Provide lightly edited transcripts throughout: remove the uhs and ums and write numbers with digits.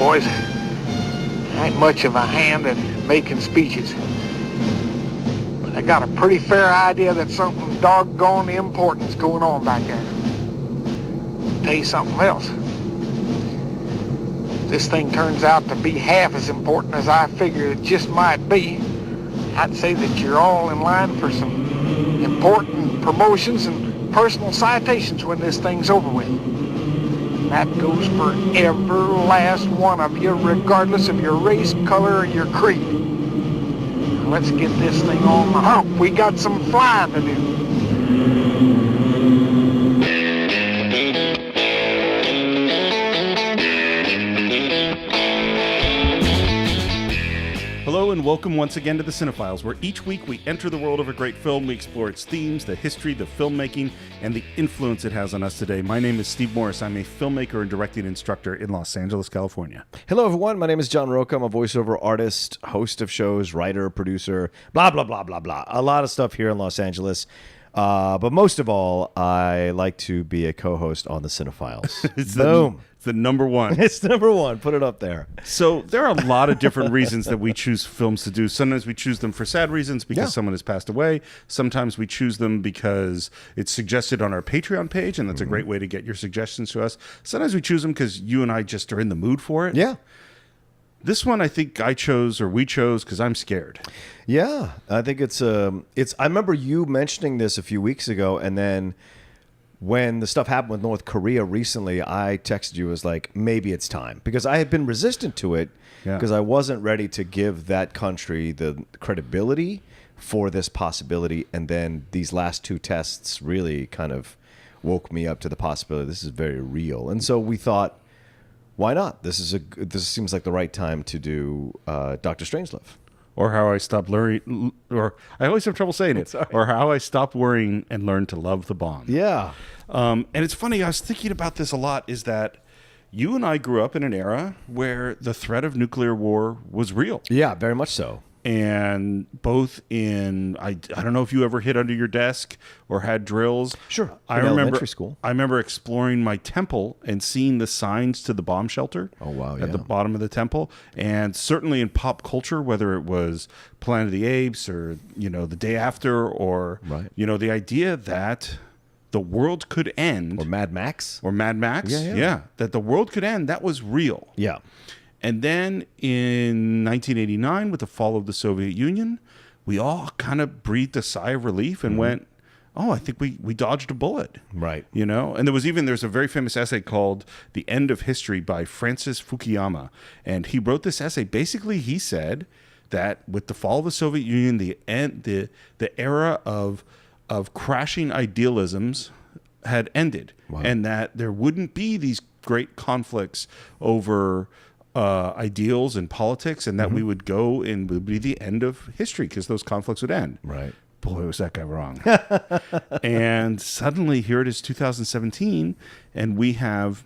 boys. I ain't much of a hand at making speeches. But I got a pretty fair idea that something doggone important's going on back there. Tell you something else. If this thing turns out to be half as important as I figured it just might be, I'd say that you're all in line for some important promotions and personal citations when this thing's over with. That goes for every last one of you, regardless of your race, color, or your creed. Now let's get this thing on the hump. We got some flying to do. Hello and welcome once again to the Cine-Files, where each week we enter the world of a great film, we explore its themes, the history, the filmmaking, and the influence it has on us today. My name is Steve Morris. I'm a filmmaker and directing instructor in Los Angeles, California. Hello, everyone. My name is John Roca. I'm a voiceover artist, host of shows, writer, producer, blah, blah, blah, blah, blah. A lot of stuff here in Los Angeles. But most of all, I like to be a co-host on the Cine-Files. Boom. It's the number one. It's number one. Put it up there. So there are a lot of different reasons that we choose films to do. Sometimes we choose them for sad reasons because someone has passed away. Sometimes we choose them because it's suggested on our Patreon page, and that's a great way to get your suggestions to us. Sometimes we choose them because you and I just are in the mood for it. Yeah. This one I think we chose because I'm scared. Yeah. I think it's I remember you mentioning this a few weeks ago, and then when the stuff happened with North Korea recently, I texted you as like, maybe it's time. Because I had been resistant to it because I wasn't ready to give that country the credibility for this possibility. And then these last two tests really kind of woke me up to the possibility this is very real. And so we thought, why not? This seems like the right time to do Dr. Strangelove. Or How I Stopped Worrying, or I always have trouble saying it, or How I Stopped Worrying and Learned to Love the Bomb. Yeah. And it's funny, I was thinking about this a lot, is that you and I grew up in an era where the threat of nuclear war was real. Yeah, very much so. And both in, I don't know if you ever hid under your desk or had drills. Sure. I remember school. I remember exploring my temple and seeing the signs to the bomb shelter. Oh, wow, at the bottom of the temple. And certainly in pop culture, whether it was Planet of the Apes or, The Day After or, the idea that the world could end. Or Mad Max. Yeah. That the world could end, that was real. Yeah. And then in 1989, with the fall of the Soviet Union, we all kind of breathed a sigh of relief and went, oh, I think we dodged a bullet. Right. And there's a very famous essay called The End of History by Francis Fukuyama. And he wrote this essay. Basically, he said that with the fall of the Soviet Union, the era of crashing idealisms had ended. Wow. And that there wouldn't be these great conflicts over ideals and politics, and that we would go and would be the end of history because those conflicts would end. Right. Boy, was that guy wrong. And suddenly here it is 2017, and we have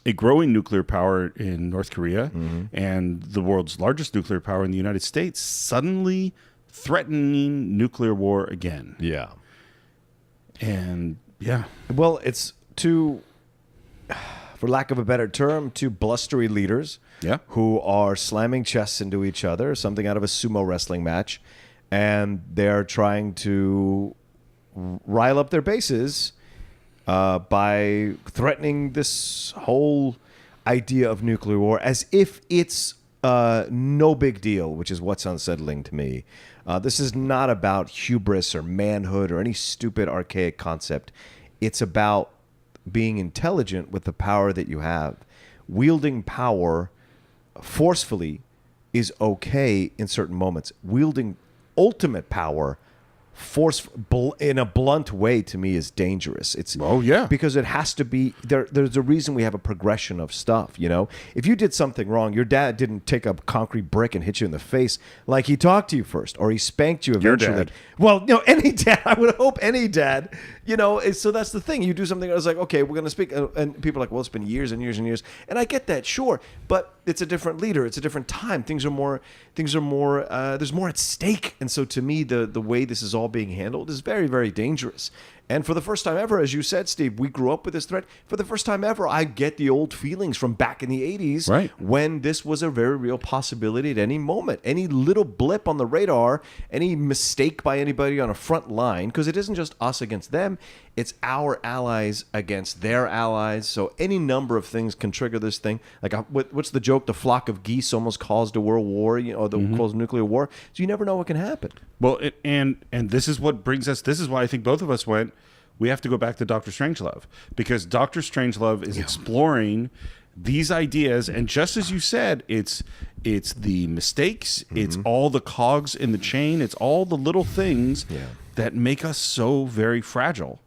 a growing nuclear power in North Korea and the world's largest nuclear power in the United States suddenly threatening nuclear war again. Yeah. And yeah. Well, it's for lack of a better term, two blustery leaders who are slamming chests into each other, something out of a sumo wrestling match, and they're trying to rile up their bases by threatening this whole idea of nuclear war as if it's no big deal, which is what's unsettling to me. This is not about hubris or manhood or any stupid archaic concept. It's about being intelligent with the power that you have. Wielding power forcefully is okay in certain moments. Wielding ultimate power in a blunt way, to me, is dangerous. It's because it has to be there's a reason we have a progression of stuff. If you did something wrong, your dad didn't take a concrete brick and hit you in the face. Like, he talked to you first, or he spanked you eventually. Your dad. Well, any dad, I would hope any dad. So that's the thing. You do something, I was like, okay, we're going to speak, and people are like, well, it's been years and years and years, and I get that, sure, but it's a different leader, it's a different time. Things are more. There's more at stake, and so to me, the way this is all being handled is very, very dangerous. And for the first time ever, as you said, Steve, we grew up with this threat. For the first time ever, I get the old feelings from back in the 80s when this was a very real possibility at any moment. Any little blip on the radar, any mistake by anybody on a front line, because it isn't just us against them, it's our allies against their allies. So any number of things can trigger this thing. Like, what's the joke? The flock of geese almost caused a world war, or caused a nuclear war. So you never know what can happen. Well, and this is what brings us. This is why I think both of us went. We have to go back to Dr. Strangelove, because Dr. Strangelove is exploring these ideas, and just as you said, it's the mistakes, it's all the cogs in the chain, it's all the little things that make us so very fragile.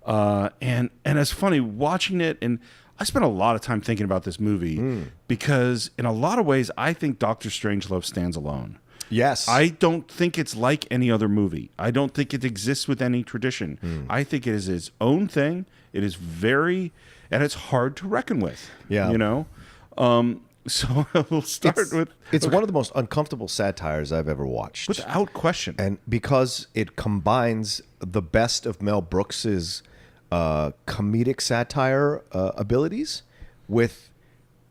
And it's funny watching it, and I spent a lot of time thinking about this movie because in a lot of ways I think Dr. Strangelove stands alone. Yes. I don't think it's like any other movie. I don't think it exists with any tradition. I think it is its own thing. It is very, and it's hard to reckon with. Yeah. You know? So we'll start with... It's one of the most uncomfortable satires I've ever watched. Without question. And because it combines the best of Mel Brooks's comedic satire abilities with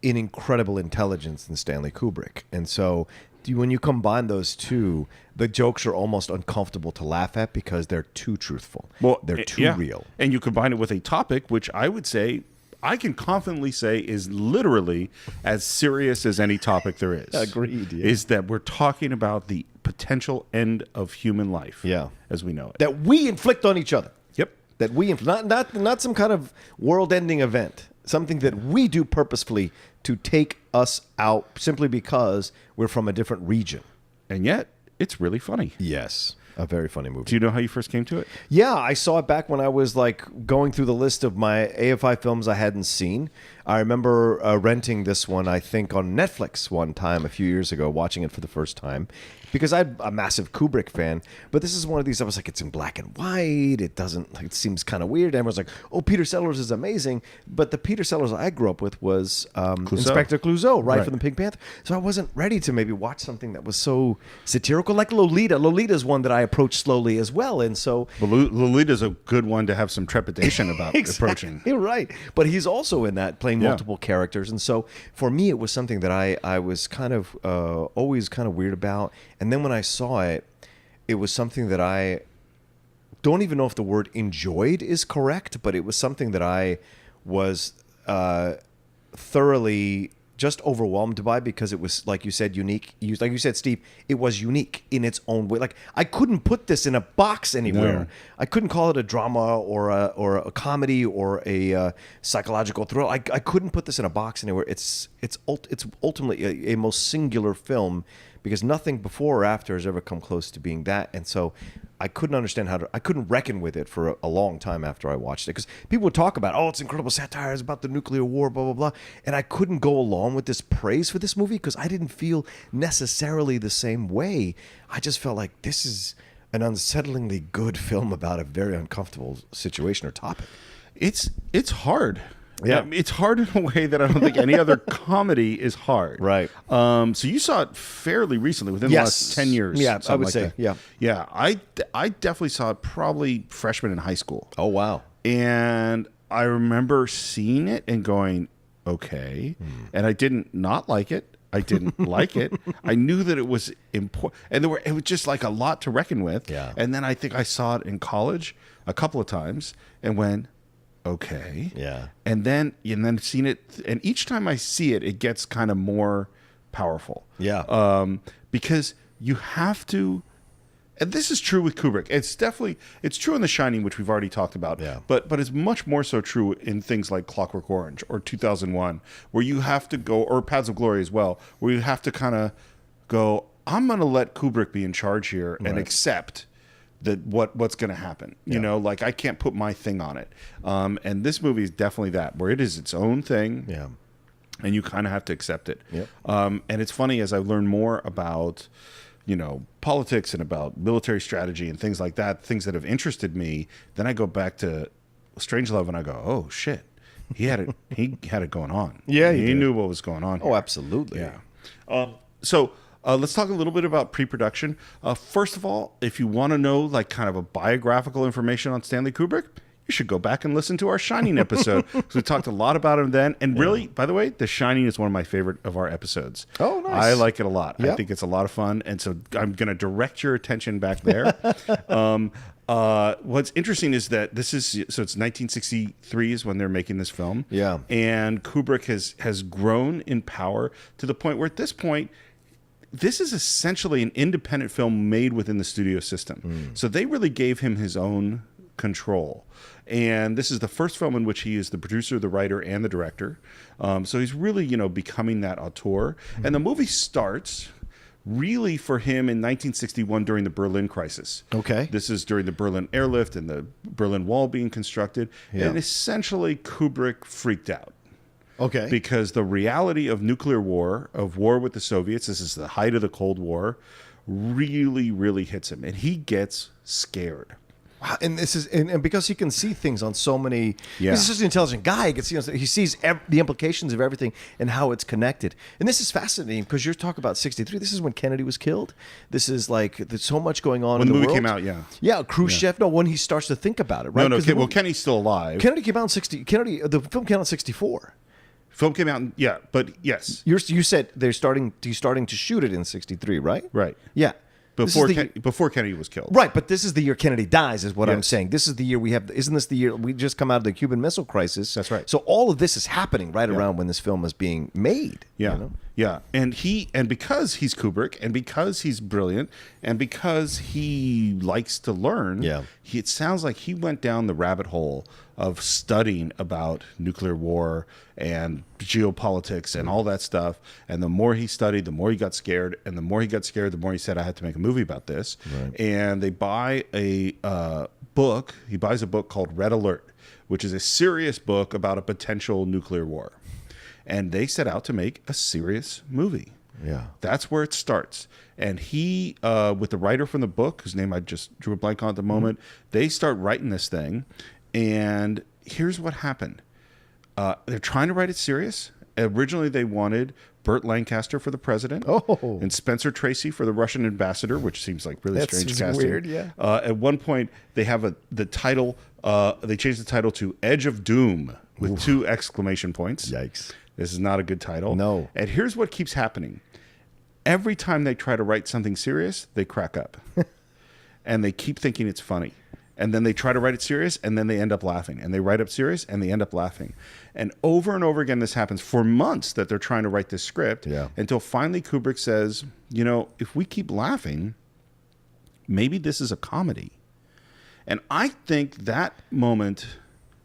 an incredible intelligence in Stanley Kubrick. And so when you combine those two, the jokes are almost uncomfortable to laugh at because they're too truthful. Well, they're too real. And you combine it with a topic, which I would say, I can confidently say is literally as serious as any topic there is. Agreed. Yeah. Is that we're talking about the potential end of human life. Yeah. As we know it. That we inflict on each other. Yep. That we not some kind of world-ending event. Something that we do purposefully to take us out simply because we're from a different region. And yet, it's really funny. Yes. A very funny movie. Do you know how you first came to it? Yeah, I saw it back when I was like going through the list of my AFI films I hadn't seen. I remember renting this one, I think, on Netflix one time a few years ago, watching it for the first time. Because I'm a massive Kubrick fan, but this is one of these. I was like, it's in black and white. It doesn't. Like, it seems kind of weird. Everyone's like, oh, Peter Sellers is amazing, but the Peter Sellers I grew up with was Inspector Clouseau, right, from the Pink Panther. So I wasn't ready to maybe watch something that was so satirical, like Lolita. Lolita's one that I approached slowly as well, and so Lolita's a good one to have some trepidation about approaching. You're right, but he's also in that playing multiple characters, and so for me, it was something that I was kind of always kind of weird about. And then when I saw it, it was something that I don't even know if the word enjoyed is correct, but it was something that I was thoroughly just overwhelmed by because it was, like you said, unique. Like you said, Steve, it was unique in its own way. Like, I couldn't put this in a box anywhere. No. I couldn't call it a drama or a comedy or a psychological thriller. I couldn't put this in a box anywhere. It's ultimately a most singular film, because nothing before or after has ever come close to being that. And so I couldn't understand I couldn't reckon with it for a long time after I watched it. Because people would talk about, oh, it's incredible satire, it's about the nuclear war, blah, blah, blah. And I couldn't go along with this praise for this movie because I didn't feel necessarily the same way. I just felt like this is an unsettlingly good film about a very uncomfortable situation or topic. It's hard. Yeah, it's hard in a way that I don't think any other comedy is hard. Right. So you saw it fairly recently, within the last 10 years. Yeah, I would say. That. Yeah. Yeah. I definitely saw it probably freshman in high school. Oh, wow. And I remember seeing it and going, okay. And I didn't not like it. I didn't like it. I knew that it was important, and it was just like a lot to reckon with. Yeah. And then I think I saw it in college a couple of times and went, okay. Yeah. And then seen it, and each time I see it, it gets kind of more powerful. Yeah. Because you have to, and this is true with Kubrick. It's true in The Shining, which we've already talked about. Yeah. But it's much more so true in things like Clockwork Orange or 2001, where you have to go, or Paths of Glory as well, where you have to kind of go, I'm going to let Kubrick be in charge here and accept that what's going to happen. You know, like, I can't put my thing on it. And this movie is definitely that, where it is its own thing. Yeah. And you kind of have to accept it. Yep. And it's funny, as I learn more about, politics and about military strategy and things like that, things that have interested me, then I go back to Strangelove and I go, oh shit, he had it going on. Yeah, he knew what was going on here. Oh, absolutely. Yeah. So let's talk a little bit about pre-production. First of all, if you want to know like kind of a biographical information on Stanley Kubrick, you should go back and listen to our Shining episode because we talked a lot about him then. And really, by the way, The Shining is one of my favorite of our episodes. Oh, nice. I like it a lot. Yep. I think it's a lot of fun. And so I'm going to direct your attention back there. What's interesting is that it's 1963 is when they're making this film. Yeah. And Kubrick has grown in power to the point where at this point, this is essentially an independent film made within the studio system. So they really gave him his own control. And this is the first film in which he is the producer, the writer, and the director. So he's really, becoming that auteur. And the movie starts really for him in 1961 during the Berlin crisis. Okay. This is during the Berlin airlift and the Berlin Wall being constructed. Yeah. And essentially Kubrick freaked out. Okay. Because the reality of nuclear war, of war with the Soviets, this is the height of the Cold War, really, really hits him. And he gets scared. Wow. And this is and because he can see things on so many. Yeah. He's just an intelligent guy. He sees the implications of everything and how it's connected. And this is fascinating because you're talking about 63. This is when Kennedy was killed. This is like there's so much going on When in the movie world. came out, yeah. Yeah, Khrushchev. No, when he starts to think about it, right? Well, Kennedy's still alive. Kennedy came out in 60. The film came out in 64. Film came out, but yes. You said he's starting to shoot it in 63, right? Right. Yeah. Before Kennedy was killed. Right, but this is the year Kennedy dies, is what I'm Yes. saying. This is the year we have. Isn't this the year we just come out of the Cuban Missile Crisis? That's right. So all of this is happening right around when this film is being made. Yeah. you know? Yeah. And because he's Kubrick and because he's brilliant and because he likes to learn, it sounds like he went down the rabbit hole of studying about nuclear war and geopolitics and all that stuff. And the more he studied, the more he got scared. And the more he got scared, the more he said, I had to make a movie about this. Right. And they buy a book. He buys a book called Red Alert, which is a serious book about a potential nuclear war. And they set out to make a serious movie. Yeah. That's where it starts. And he, with the writer from the book, whose name I just drew a blank on at the moment, they start writing this thing. And here's what happened. They're trying to write it serious. Originally, they wanted Burt Lancaster for the president and Spencer Tracy for the Russian ambassador, which seems like really strange casting. Weird, yeah. At one point, they have the title. They changed the title to Edge of Doom with 2 exclamation points. Yikes. This is not a good title. No. And here's what keeps happening. Every time they try to write something serious, they crack up. And they keep thinking it's funny. And then they try to write it serious, and then they end up laughing. And they write up serious, and they end up laughing. And over again, this happens for months that they're trying to write this script until finally Kubrick says, if we keep laughing, maybe this is a comedy. And I think that moment...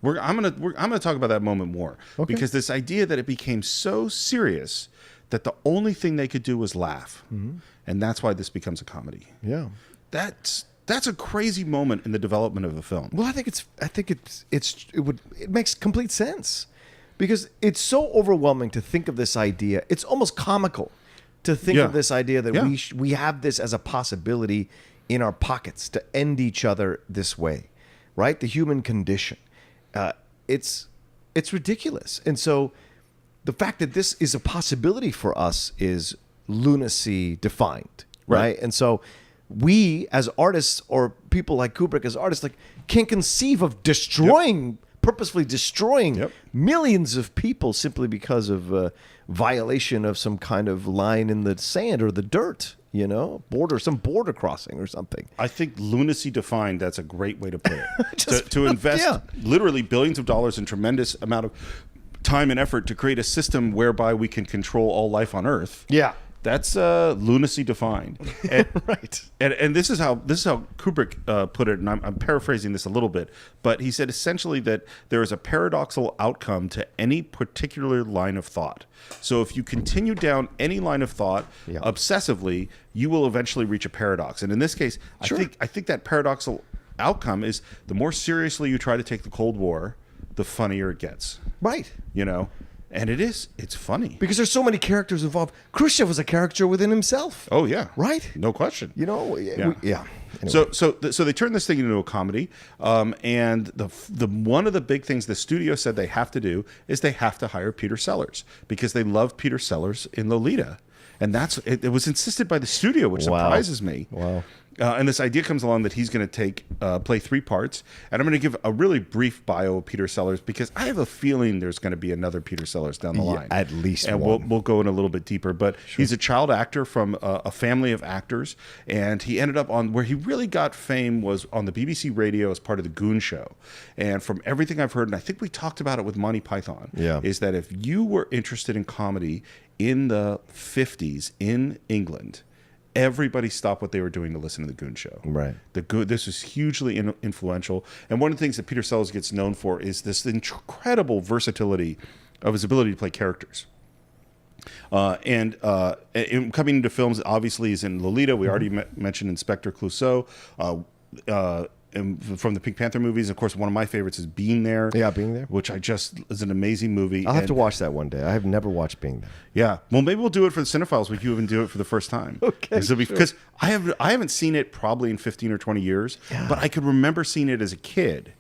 I'm gonna talk about that moment more because this idea that it became so serious that the only thing they could do was laugh, and that's why this becomes a comedy. Yeah, that's a crazy moment in the development of a film. Well, I think it makes complete sense because it's so overwhelming to think of this idea. It's almost comical to think of this idea that we have this as a possibility in our pockets to end each other this way, right? The human condition. It's ridiculous. And so the fact that this is a possibility for us is lunacy defined, right? And so we as artists or people like Kubrick as artists can conceive of purposefully destroying millions of people simply because of violation of some kind of line in the sand or the dirt. Some border crossing or something. I think lunacy defined, that's a great way to put it. to invest literally billions of dollars and tremendous amount of time and effort to create a system whereby we can control all life on Earth. Yeah. That's lunacy defined. And, right. And this is how Kubrick put it, and I'm paraphrasing this a little bit, but he said essentially that there is a paradoxical outcome to any particular line of thought. So if you continue down any line of thought obsessively, you will eventually reach a paradox. And in this case, I think that paradoxical outcome is the more seriously you try to take the Cold War, the funnier it gets. Right. And it's funny. Because there's so many characters involved. Khrushchev was a character within himself. Oh, yeah. Right? No question. Yeah. Anyway. So they turned this thing into a comedy. And the one of the big things the studio said they have to do is they have to hire Peter Sellers because they love Peter Sellers in Lolita. And it was insisted by the studio, which surprises me. Wow. And this idea comes along that he's going to play 3 parts. And I'm going to give a really brief bio of Peter Sellers because I have a feeling there's going to be another Peter Sellers down the line. At least and one. we'll go in a little bit deeper. But he's a child actor from a family of actors. And he ended up on where he really got fame was on the BBC radio as part of the Goon Show. And from everything I've heard, and I think we talked about it with Monty Python, is that if you were interested in comedy in the 50s in England, everybody stopped what they were doing to listen to the Goon Show. Right. This was hugely influential. And one of the things that Peter Sellers gets known for is this incredible versatility of his ability to play characters. And coming into films, obviously, he's in Lolita. We already mentioned Inspector Clouseau. And from the Pink Panther movies, of course, one of my favorites is Being There. Yeah, Being There. Which is an amazing movie. I'll have to watch that one day. I have never watched Being There. Yeah. Well, maybe we'll do it for the Cine-Files. We can even do it for the first time. Okay. Because I haven't seen it probably in 15 or 20 years, but I could remember seeing it as a kid.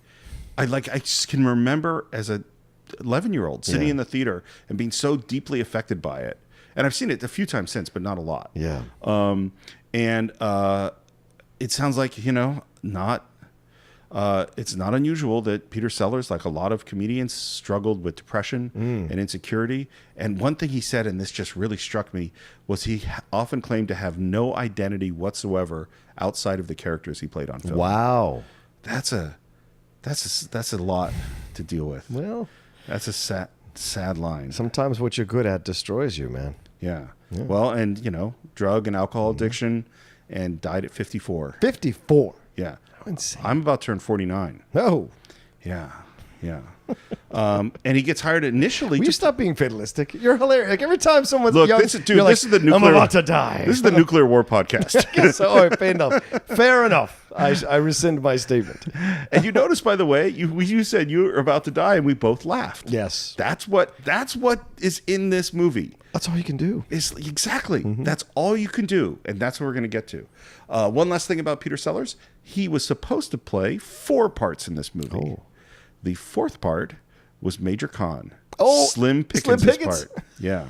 I just can remember as a 11-year-old sitting in the theater and being so deeply affected by it. And I've seen it a few times since, but not a lot. Yeah. And it sounds like, it's not unusual that Peter Sellers, like a lot of comedians, struggled with depression and insecurity. And one thing he said, and this just really struck me, was he often claimed to have no identity whatsoever outside of the characters he played on film. Wow. That's a lot to deal with. Well, that's a sad line. Sometimes what you're good at destroys you, man. Yeah. Well, and drug and alcohol addiction, and died at 54. 54. Yeah. Insane. I'm about to turn 49. No. Yeah. And he gets hired initially. Will you stop being fatalistic? You're hilarious. Like every time someone's Look, young, this is the nuclear. I'm about to die. This is the nuclear war podcast. So, all right, fair enough. Fair enough. I rescind my statement. And you notice, by the way, you said you were about to die, and we both laughed. Yes. That's what is in this movie. That's all you can do. Exactly. That's all you can do, and that's what we're going to get to. One last thing about Peter Sellers: he was supposed to play 4 parts in this movie. Oh. The 4th part was Major Khan. Oh, Slim Pickens' part. Yeah.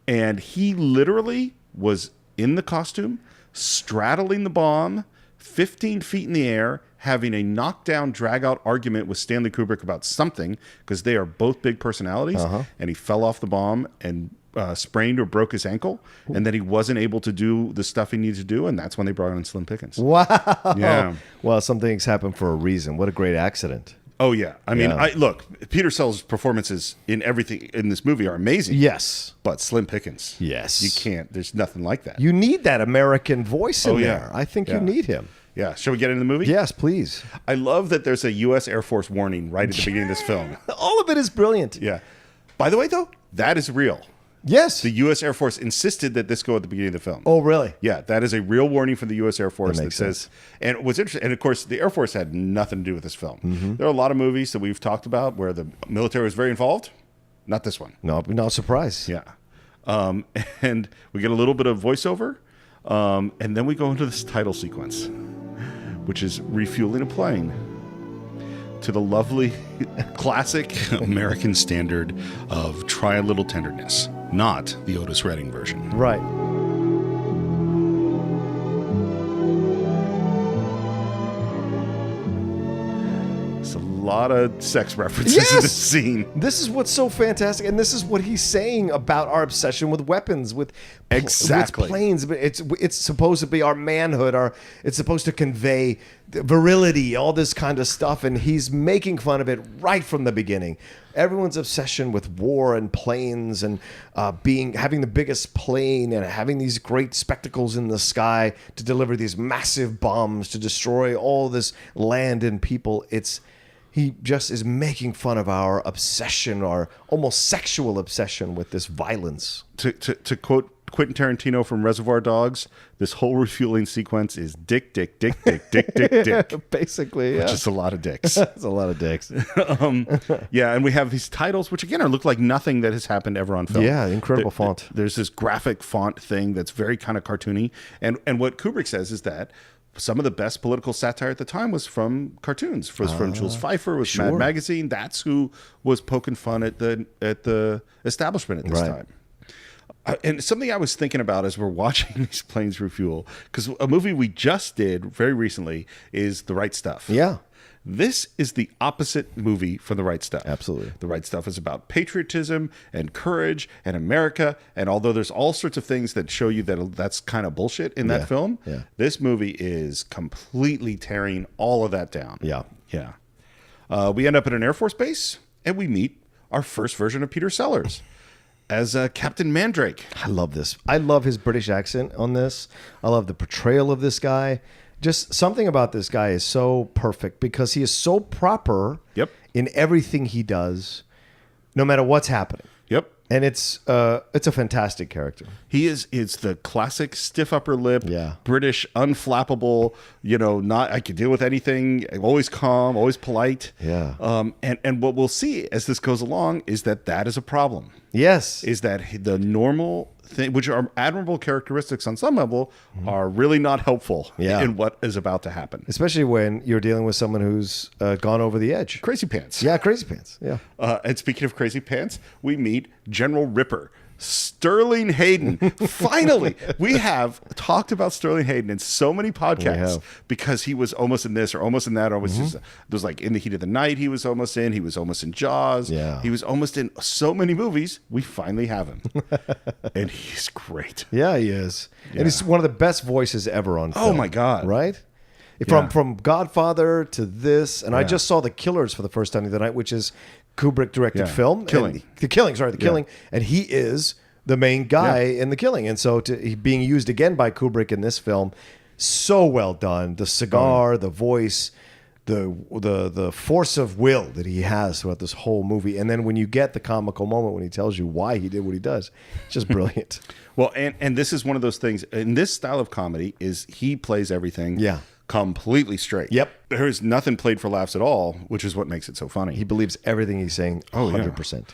And he literally was in the costume, straddling the bomb, 15 feet in the air, having a knockdown, drag-out argument with Stanley Kubrick about something, because they are both big personalities, and he fell off the bomb and sprained or broke his ankle, and then he wasn't able to do the stuff he needed to do, and that's when they brought in Slim Pickens. Wow. Yeah. Well, some things happen for a reason. What a great accident. Oh, yeah. I mean, look, Peter Sellers' performances in everything in this movie are amazing. Yes. But Slim Pickens. Yes. You can't. There's nothing like that. You need that American voice in there. I think you need him. Yeah. Shall we get into the movie? Yes, please. I love that there's a U.S. Air Force warning right at the beginning of this film. All of it is brilliant. Yeah. By the way, though, that is real. Yes. The U.S. Air Force insisted that this go at the beginning of the film. Oh, really? Yeah, that is a real warning from the U.S. Air Force that says, says, and what's interesting, and of course, the Air Force had nothing to do with this film. There are a lot of movies that we've talked about where the military was very involved. Not this one. No, not surprised. Yeah. And we get a little bit of voiceover, and then we go into this title sequence, which is refueling a plane to the lovely classic American standard of try a little tenderness, not the Otis Redding version. Right. It's a lot of sex references in this scene. This is what's so fantastic, and this is what he's saying about our obsession with weapons, with Exactly. with planes. But it's supposed to be our manhood. It's supposed to convey virility, all this kind of stuff, and he's making fun of it right from the beginning. Everyone's obsession with war and planes and having the biggest plane and having these great spectacles in the sky to deliver these massive bombs to destroy all this land and people. He just is making fun of our obsession, our almost sexual obsession with this violence. To quote Quentin Tarantino from Reservoir Dogs, this whole refueling sequence is dick, dick, dick, dick, dick, dick, dick. Basically, yeah. Which is a lot of dicks. It's a lot of dicks. Yeah, and we have these titles, which again look like nothing that has happened ever on film. Yeah, incredible font. There's this graphic font thing that's very kind of cartoony. And what Kubrick says is that some of the best political satire at the time was from cartoons. Was from Jules Feiffer, was Mad Magazine. That's who was poking fun at the establishment at this time. And something I was thinking about as we're watching these Planes Refuel, because a movie we just did very recently is The Right Stuff. Yeah. This is the opposite movie from The Right Stuff. Absolutely. The Right Stuff is about patriotism and courage and America. And although there's all sorts of things that show you that that's kind of bullshit in that film, this movie is completely tearing all of that down. Yeah. Yeah. We end up at an Air Force base, and we meet our first version of Peter Sellers as Captain Mandrake. I love this. I love his British accent on this. I love the portrayal of this guy. Just something about this guy is so perfect because he is so proper in everything he does, no matter what's happening. Yep. And it's a fantastic character. It's the classic stiff upper lip, Yeah. British, unflappable, not I can deal with anything, always calm, always polite. Yeah. And what we'll see as this goes along is that is a problem. Yes. Is that the normal thing, which are admirable characteristics on some level, are really not helpful in what is about to happen. Especially when you're dealing with someone who's gone over the edge. Crazy pants. Yeah, crazy pants. Yeah. And speaking of crazy pants, we meet General Ripper. Sterling Hayden. Finally, we have talked about Sterling Hayden in so many podcasts because he was almost in this or almost in that. Or was there's like In the Heat of the Night, he was almost in. He was almost in Jaws. Yeah. He was almost in so many movies. We finally have him. And he's great. Yeah, he is. Yeah. And he's one of the best voices ever on film. Oh, my God. Right? From Godfather to this. And I just saw The Killers for the first time the other night, which is Kubrick-directed film. Killing. The Killing. And he is the main guy in The Killing. And so being used again by Kubrick in this film, so well done. The cigar, the voice, the force of will that he has throughout this whole movie. And then when you get the comical moment when he tells you why he did what he does, it's just brilliant. Well, and this is one of those things, in this style of comedy, is he plays everything completely straight. Yep. There is nothing played for laughs at all, which is what makes it so funny. He believes everything he's saying 100%.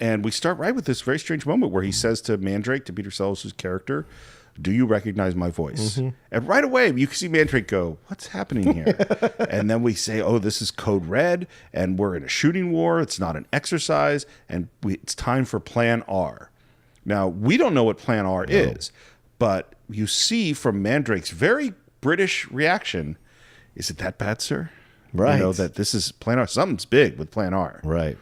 And we start right with this very strange moment where he says to Mandrake, to Peter Sellers' character, "Do you recognize my voice?" And right away, you can see Mandrake go, "What's happening here?" And then we say, "Oh, this is Code Red, and we're in a shooting war. It's not an exercise, and it's time for Plan R." Now, we don't know what Plan R is, but you see from Mandrake's very British reaction, is it that bad, sir? Right. That this is Plan R. Something's big with Plan R. Right.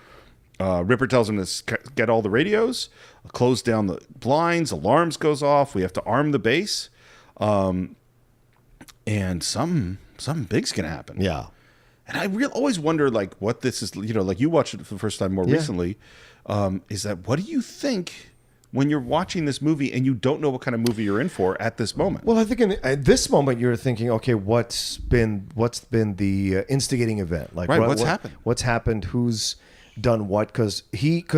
Ripper tells him to get all the radios, close down the blinds, alarms goes off. We have to arm the base. And something big's going to happen. Yeah. And I always wonder, like, what this is, like you watched it for the first time more recently, is that what do you think when you're watching this movie and you don't know what kind of movie you're in for at this moment? Well, I think at this moment you're thinking, okay, what's been the instigating event? Like, what's happened? What's happened? Who's done what? Because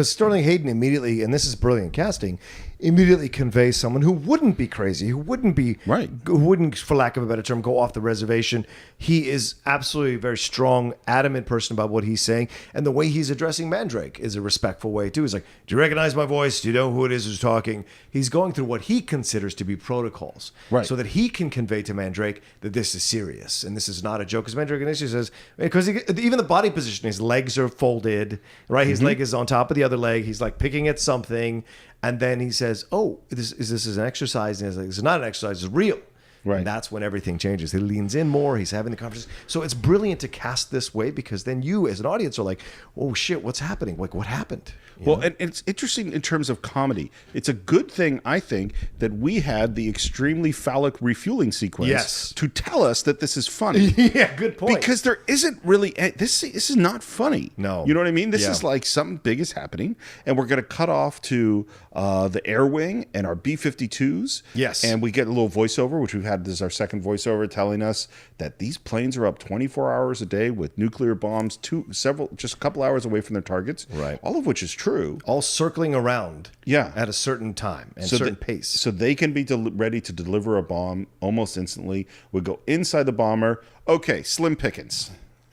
Sterling Hayden immediately, and this is brilliant casting, immediately conveys someone who wouldn't be crazy, who wouldn't be who wouldn't, for lack of a better term, go off the reservation. He is absolutely a very strong, adamant person about what he's saying, and the way he's addressing Mandrake is a respectful way too. He's like, "Do you recognize my voice? Do you know who it is who's talking?" He's going through what he considers to be protocols, so that he can convey to Mandrake that this is serious and this is not a joke. Because Mandrake initially says, because even the body position, his legs are folded, right? His leg is on top of the other leg. He's like picking at something. And then he says, "Oh, this is an exercise." And he's like, "This is not an exercise. It's real." Right. And that's when everything changes. He leans in more. He's having the conversation. So it's brilliant to cast this way because then you, as an audience, are like, "Oh shit, what's happening? Like, what happened?" Well, and it's interesting in terms of comedy. It's a good thing, I think, that we had the extremely phallic refueling sequence to tell us that this is funny. Yeah, good point. Because there isn't really this is not funny. No, you know what I mean. This is like something big is happening, and we're going to cut off to the air wing and our B-52s. Yes, and we get a little voiceover, which we've had. This is our second voiceover telling us that these planes are up 24 hours a day with nuclear bombs, just a couple hours away from their targets. Right, all of which is true. All circling around at a certain time and certain pace. So they can be ready to deliver a bomb almost instantly. We go inside the bomber. Okay, Slim Pickens.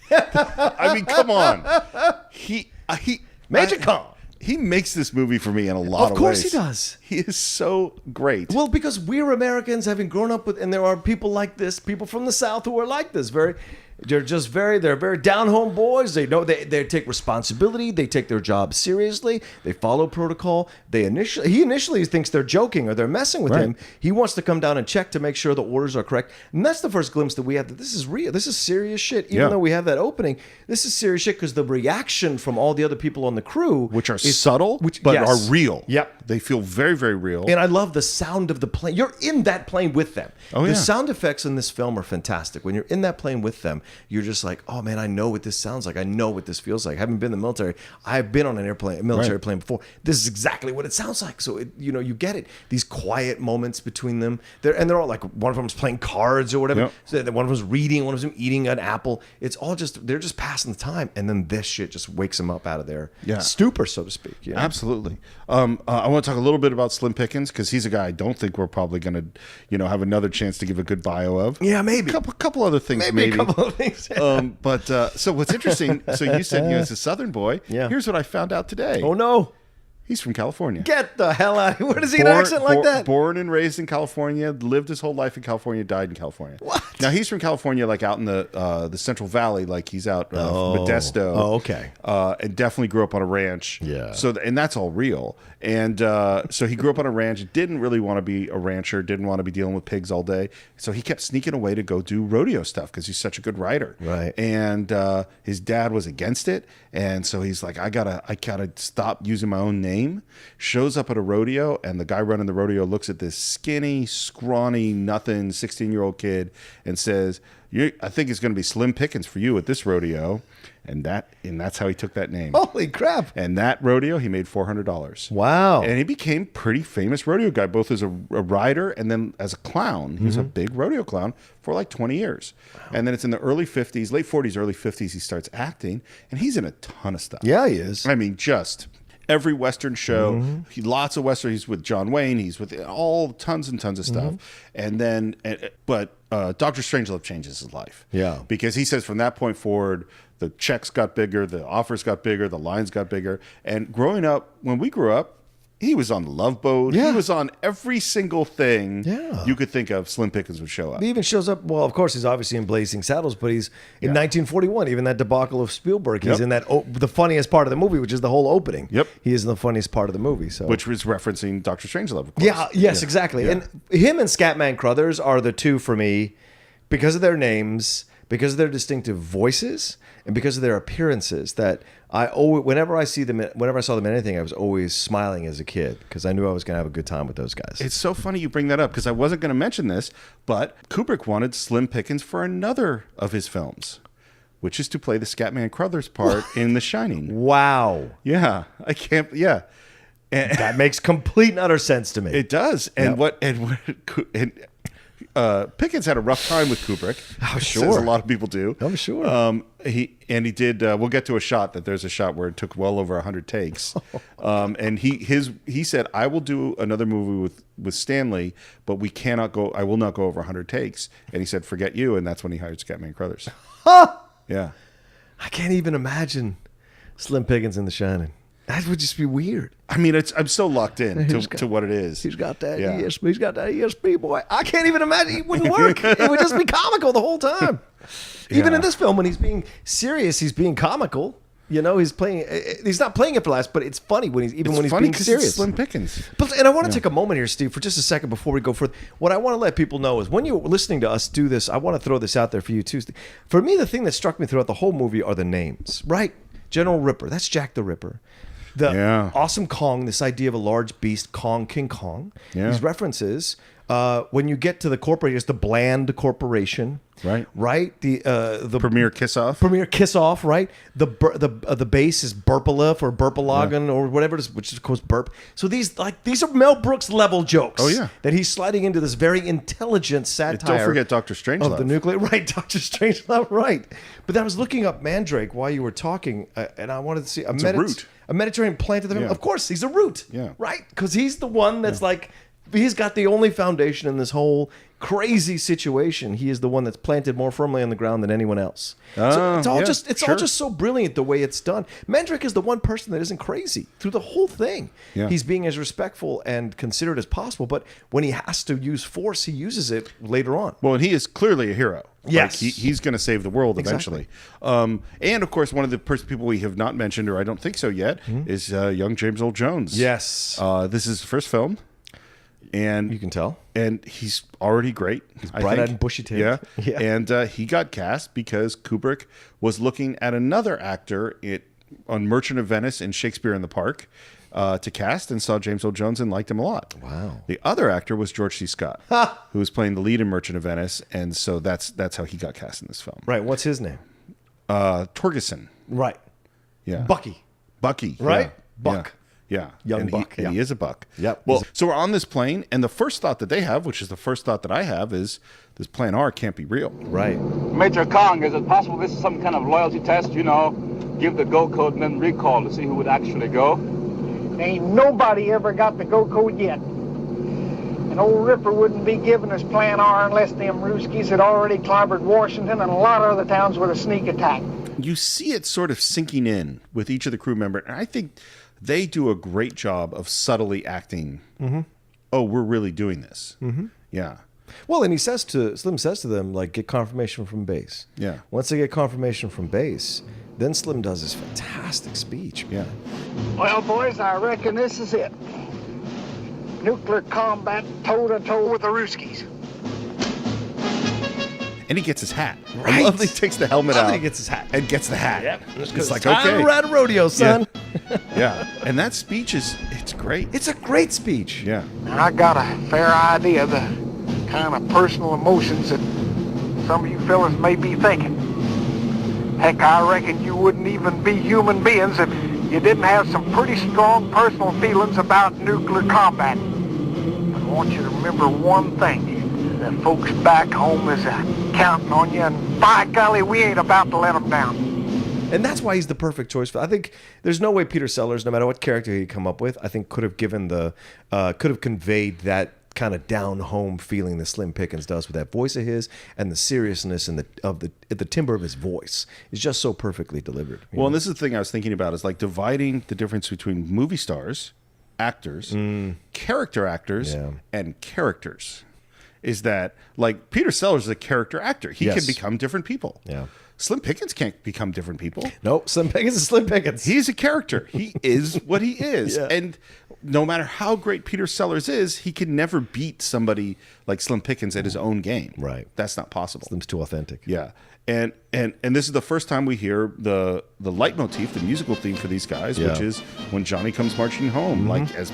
I mean, come on. Magic Kong. He makes this movie for me in a lot of ways. Of course he does. He is so great. Well, because we're Americans having grown up with, and there are people like this, people from the South who are like this, very They're very down home boys. They know they take responsibility. They take their job seriously. They follow protocol. He initially thinks they're joking or they're messing with him. He wants to come down and check to make sure the orders are correct. And that's the first glimpse that we have that this is real. This is serious shit. Even though we have that opening, this is serious shit because the reaction from all the other people on the crew, which are subtle, but are real. Yep. They feel very, very real. And I love the sound of the plane. You're in that plane with them. Oh, the sound effects in this film are fantastic. When you're in that plane with them, you're just like, oh man, I know what this sounds like. I know what this feels like. I haven't been in the military. I've been on a military plane before. This is exactly what it sounds like. So you get it. These quiet moments between them. They're all like, one of them's playing cards or whatever. Yep. So one of them's reading. One of them eating an apple. It's all they're just passing the time. And then this shit just wakes them up out of their stupor, so to speak. You know? Absolutely. I want to talk a little bit about Slim Pickens because he's a guy I don't think we're probably going to, have another chance to give a good bio of. Yeah, maybe. A couple other things, maybe. A couple of things. So what's interesting, so you said he's a Southern boy. Yeah. Here's what I found out today. Oh, no. He's from California. Get the hell out of here. Where does he have an accent like that? Born and raised in California, lived his whole life in California, died in California. What? Now, he's from California, like out in the Central Valley, like he's out Modesto. Oh, okay. And definitely grew up on a ranch. Yeah. And that's all real. And so he grew up on a ranch, didn't really want to be a rancher, didn't want to be dealing with pigs all day. So he kept sneaking away to go do rodeo stuff because he's such a good rider. Right. And his dad was against it. And so he's like, I gotta stop using my own name. Shows up at a rodeo, and the guy running the rodeo looks at this skinny, scrawny, nothing 16-year-old kid and says, I think it's going to be Slim Pickens for you at this rodeo. And that's how he took that name. Holy crap. And that rodeo, he made $400. Wow. And he became pretty famous rodeo guy, both as a rider and then as a clown. He was a big rodeo clown for like 20 years. Wow. And then it's in the early 50s, late 40s, early 50s, he starts acting. And he's in a ton of stuff. Yeah, he is. I mean, just every Western show, lots of Western. He's with John Wayne. He's with tons and tons of stuff. And then, but Dr. Strangelove changes his life. Yeah. Because he says from that point forward, the checks got bigger, the offers got bigger, the lines got bigger. And growing up, when we grew up, he was on the Love Boat. Yeah. He was on every single thing Yeah. you could think of. Slim Pickens would show up. He even shows up. Well, of course, he's obviously in Blazing Saddles, but he's in 1941. Even that debacle of Spielberg, he's in that the funniest part of the movie, which is the whole opening. Yep, he is in the funniest part of the movie. So, which was referencing Dr. Strangelove. Of course. Yeah. Yes. Exactly. Yeah. And him and Scatman Crothers are the two for me because of their names, because of their distinctive voices, and because of their appearances. That I always, whenever I saw them in anything, I was always smiling as a kid because I knew I was going to have a good time with those guys. It's so funny you bring that up because I wasn't going to mention this, but Kubrick wanted Slim Pickens for another of his films, which is to play the Scatman Crothers part in The Shining. Wow. Yeah, I can't. Yeah, and that makes complete and utter sense to me. It does. And Pickens had a rough time with Kubrick. Oh, sure. As a lot of people do. I'm sure. He did. We'll get to a shot that there's a shot where it took well over 100 takes. And he said, I will do another movie with Stanley, but we cannot go. I will not go over 100 takes. And he said, forget you. And that's when he hired Scatman Crothers. Yeah. I can't even imagine Slim Pickens in The Shining. That would just be weird. I mean, I'm so locked in to what it is. He's got that ESP. He's got that ESP, boy. I can't even imagine. It wouldn't work. It would just be comical the whole time. Even in this film, when he's being serious, he's being comical. You know, he's playing. He's not playing it for laughs, but it's funny when he's being serious. It's Slim Pickens. And I want to take a moment here, Steve, for just a second before we go further. What I want to let people know is when you're listening to us do this, I want to throw this out there for you too. For me, the thing that struck me throughout the whole movie are the names. Right, General Ripper. That's Jack the Ripper. The awesome Kong, this idea of a large beast, Kong, King Kong. Yeah. These references. When you get to the corporate, it's the Bland Corporation. Right. The Premier Kiss Off. Premier Kiss Off. Right. The base is Burpalif or Burpalagan or whatever it is, which is of course Burp. So these are Mel Brooks level jokes. Oh yeah. That he's sliding into this very intelligent satire. Don't forget Dr. Strangelove. Of the nuclear. Right. Dr. Strangelove. Right. But I was looking up Mandrake while you were talking, and I wanted to see a root. A Mediterranean plant of the Of course, he's a root. Yeah. Right. Because he's the one that's like. He's got the only foundation in this whole crazy situation. He is the one that's planted more firmly on the ground than anyone else. So it's all just so brilliant the way it's done. Mandrake is the one person that isn't crazy through the whole thing. Yeah. He's being as respectful and considerate as possible, but when he has to use force, he uses it later on. Well, and he is clearly a hero. Yes. Like he's going to save the world eventually. And of course, one of the people we have not mentioned, or I don't think so yet, is young James Earl Jones. Yes. This is his first film. And you can tell. And he's already great. He's bright-eyed and bushy-tailed. Yeah. And he got cast because Kubrick was looking at another actor on Merchant of Venice and Shakespeare in the Park to cast, and saw James Earl Jones and liked him a lot. Wow. The other actor was George C. Scott, who was playing the lead in Merchant of Venice, and so that's how he got cast in this film. Right. What's his name? Torgerson. Right. Yeah. Bucky. Right? Yeah. Buck. Yeah. Young Buck. And he is a buck. Yep. Well, so we're on this plane, and the first thought that they have, which is the first thought that I have, is this Plan R can't be real. Right. Major Kong, is it possible this is some kind of loyalty test, give the go code and then recall to see who would actually go? Ain't nobody ever got the go code yet. And old Ripper wouldn't be giving us Plan R unless them Ruskies had already clobbered Washington and a lot of other towns with a sneak attack. You see it sort of sinking in with each of the crew members, and I think they do a great job of subtly acting. Oh, we're really doing this. Yeah. Well, and Slim says to them, like, get confirmation from base. Yeah. Once they get confirmation from base, then Slim does this fantastic speech. Yeah. Well, boys, I reckon this is it. Nuclear combat toe-to-toe with the Ruskies. And he gets his hat. Right. I love that he takes the helmet out. He gets his hat. And gets the hat. Yep. It's like, time okay. to ride a rodeo, son. Yeah. And that speech it's great. It's a great speech. Yeah. Now, I got a fair idea of the kind of personal emotions that some of you fellas may be thinking. Heck, I reckon you wouldn't even be human beings if you didn't have some pretty strong personal feelings about nuclear combat. But I want you to remember one thing. The folks back home is counting on you, and by golly, we ain't about to let them down. And that's why he's the perfect choice. I think there's no way Peter Sellers, no matter what character he come up with, I think could have conveyed that kind of down home feeling that Slim Pickens does with that voice of his, and the seriousness and the timbre of his voice is just so perfectly delivered. Well, and this is the thing I was thinking about, is like dividing the difference between movie stars, actors, character actors, and characters. Is that, like, Peter Sellers is a character actor. He can become different people. Yeah. Slim Pickens can't become different people. Nope, Slim Pickens is Slim Pickens. He's a character. He is what he is. Yeah. And no matter how great Peter Sellers is, he can never beat somebody like Slim Pickens at his own game. Right. That's not possible. Slim's too authentic. Yeah. And this is the first time we hear the leitmotif, the musical theme for these guys, which is When Johnny Comes Marching Home. Like, as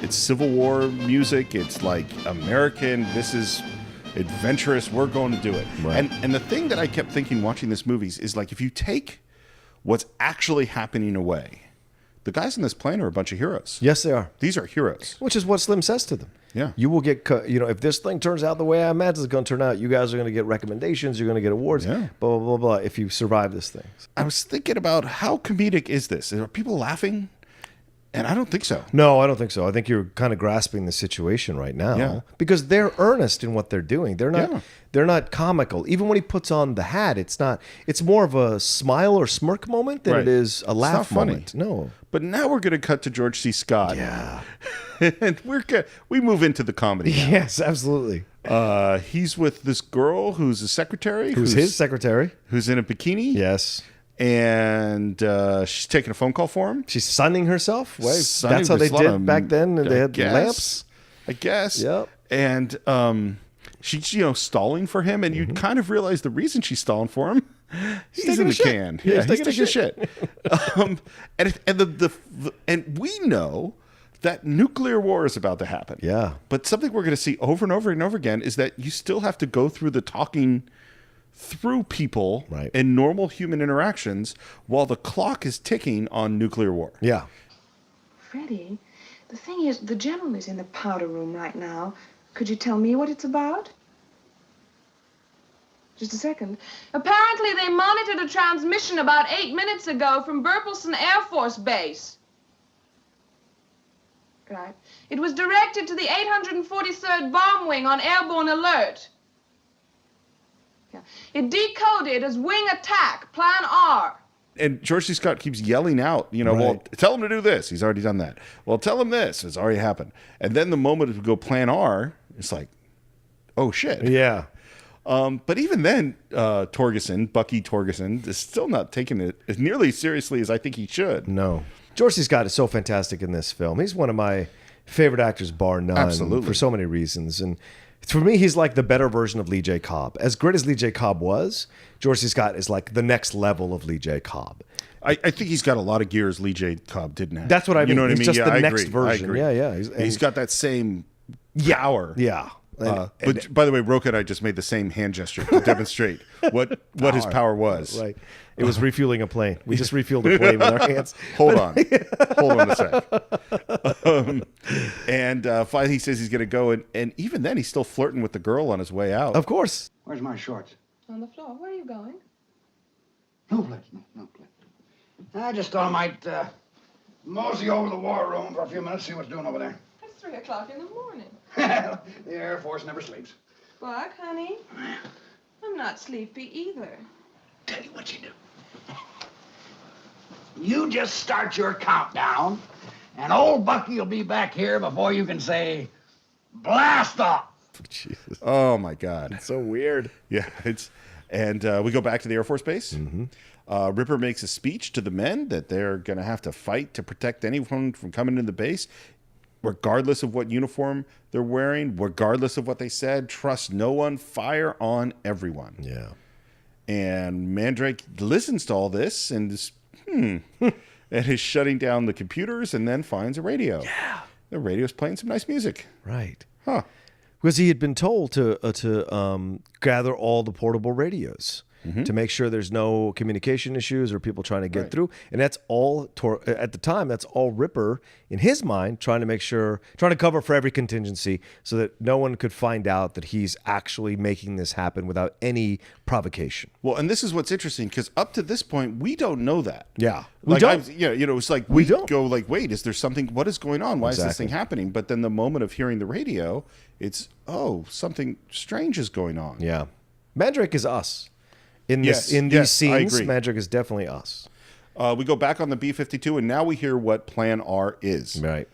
it's Civil War music, it's like American, this is adventurous, we're going to do it. Right. And the thing that I kept thinking watching this movies is, like, if you take what's actually happening away, the guys in this plane are a bunch of heroes. Yes, they are. These are heroes. Which is what Slim says to them. Yeah. You will get, if this thing turns out the way I imagine it's going to turn out, you guys are going to get recommendations, you're going to get awards, blah, blah, blah, blah, if you survive this thing. I was thinking about how comedic is this? Are people laughing? And I don't think so. No, I don't think so. I think you're kind of grasping the situation right now because they're earnest in what they're doing. They're not comical. Even when he puts on the hat, it's more of a smile or smirk moment than it is a laugh moment. No. But now we're going to cut to George C. Scott. Yeah. And we move into the comedy now. Yes, absolutely. He's with this girl who's a secretary. Who's his secretary. Who's in a bikini. Yes. And she's taking a phone call for him. She's sunning herself. Sunning, that's how they did back then. They had lamps. I guess. Yep. And she's stalling for him, and you kind of realize the reason she's stalling for him. He's in the can. Yeah, he's taking a shit. And we know that nuclear war is about to happen. Yeah. But something we're going to see over and over and over again is that you still have to go through the talking through people and normal human interactions while the clock is ticking on nuclear war. Yeah. Freddie, the thing is, the general is in the powder room right now. Could you tell me what it's about? Just a second. Apparently they monitored a transmission about 8 minutes ago from Burpelson Air Force Base. Right. It was directed to the 843rd Bomb Wing on airborne alert. Yeah. It decoded as wing attack, plan R. And George C. Scott keeps yelling out, well, tell him to do this. He's already done that. Well, tell him this. It's already happened. And then the moment it would go plan R, it's like, oh, shit. Yeah. But even then, Bucky Torgerson, is still not taking it as nearly as seriously as I think he should. No. George C. Scott is so fantastic in this film. He's one of my favorite actors, bar none. Absolutely. For so many reasons. And for me, he's like the better version of Lee J. Cobb. As great as Lee J. Cobb was, George C. Scott is like the next level of Lee J. Cobb. I think he's got a lot of gears Lee J. Cobb didn't have. That's what I mean. You know what I mean? He's just Yeah, the I next agree. version. I agree. Yeah. He's got that same power. Yeah. But by the way, Roka and I just made the same hand gesture to demonstrate what his power was. Right. It was refueling a plane. We just refueled a plane with our hands. Hold on a sec. And finally he says he's going to go, and even then he's still flirting with the girl on his way out. Of course. Where's my shorts? On the floor. Where are you going? No place, no place. I just thought I might mosey over the war room for a few minutes, see what's doing over there. It's 3 o'clock in the morning. The Air Force never sleeps. Buck, honey, I'm not sleepy either. Tell you what you do. You just start your countdown, and old Bucky will be back here before you can say, blast off. Jesus. Oh my God. So weird. Yeah, we go back to the Air Force Base. Mm-hmm. Ripper makes a speech to the men that they're going to have to fight to protect anyone from coming into the base, regardless of what uniform they're wearing, regardless of what they said. Trust no one, fire on everyone. Yeah. And Mandrake listens to all this and is, and is shutting down the computers and then finds a radio. Yeah. The radio's playing some nice music. Right. Huh. Because he had been told to gather all the portable radios to make sure there's no communication issues or people trying to get through. And that's all, at the time, that's all Ripper, in his mind, trying to cover for every contingency so that no one could find out that he's actually making this happen without any provocation. Well, and this is what's interesting, because up to this point, we don't know that. Yeah. We We don't. It's like We don't. go like, wait, is there something? What is going on? Why is this Exactly. thing happening? But then the moment of hearing the radio, it's something strange is going on. Yeah. Mandrake is us. In Yes, these I scenes, agree. Mandrake is definitely us. We go back on the B-52, and now we hear what Plan R is. Right.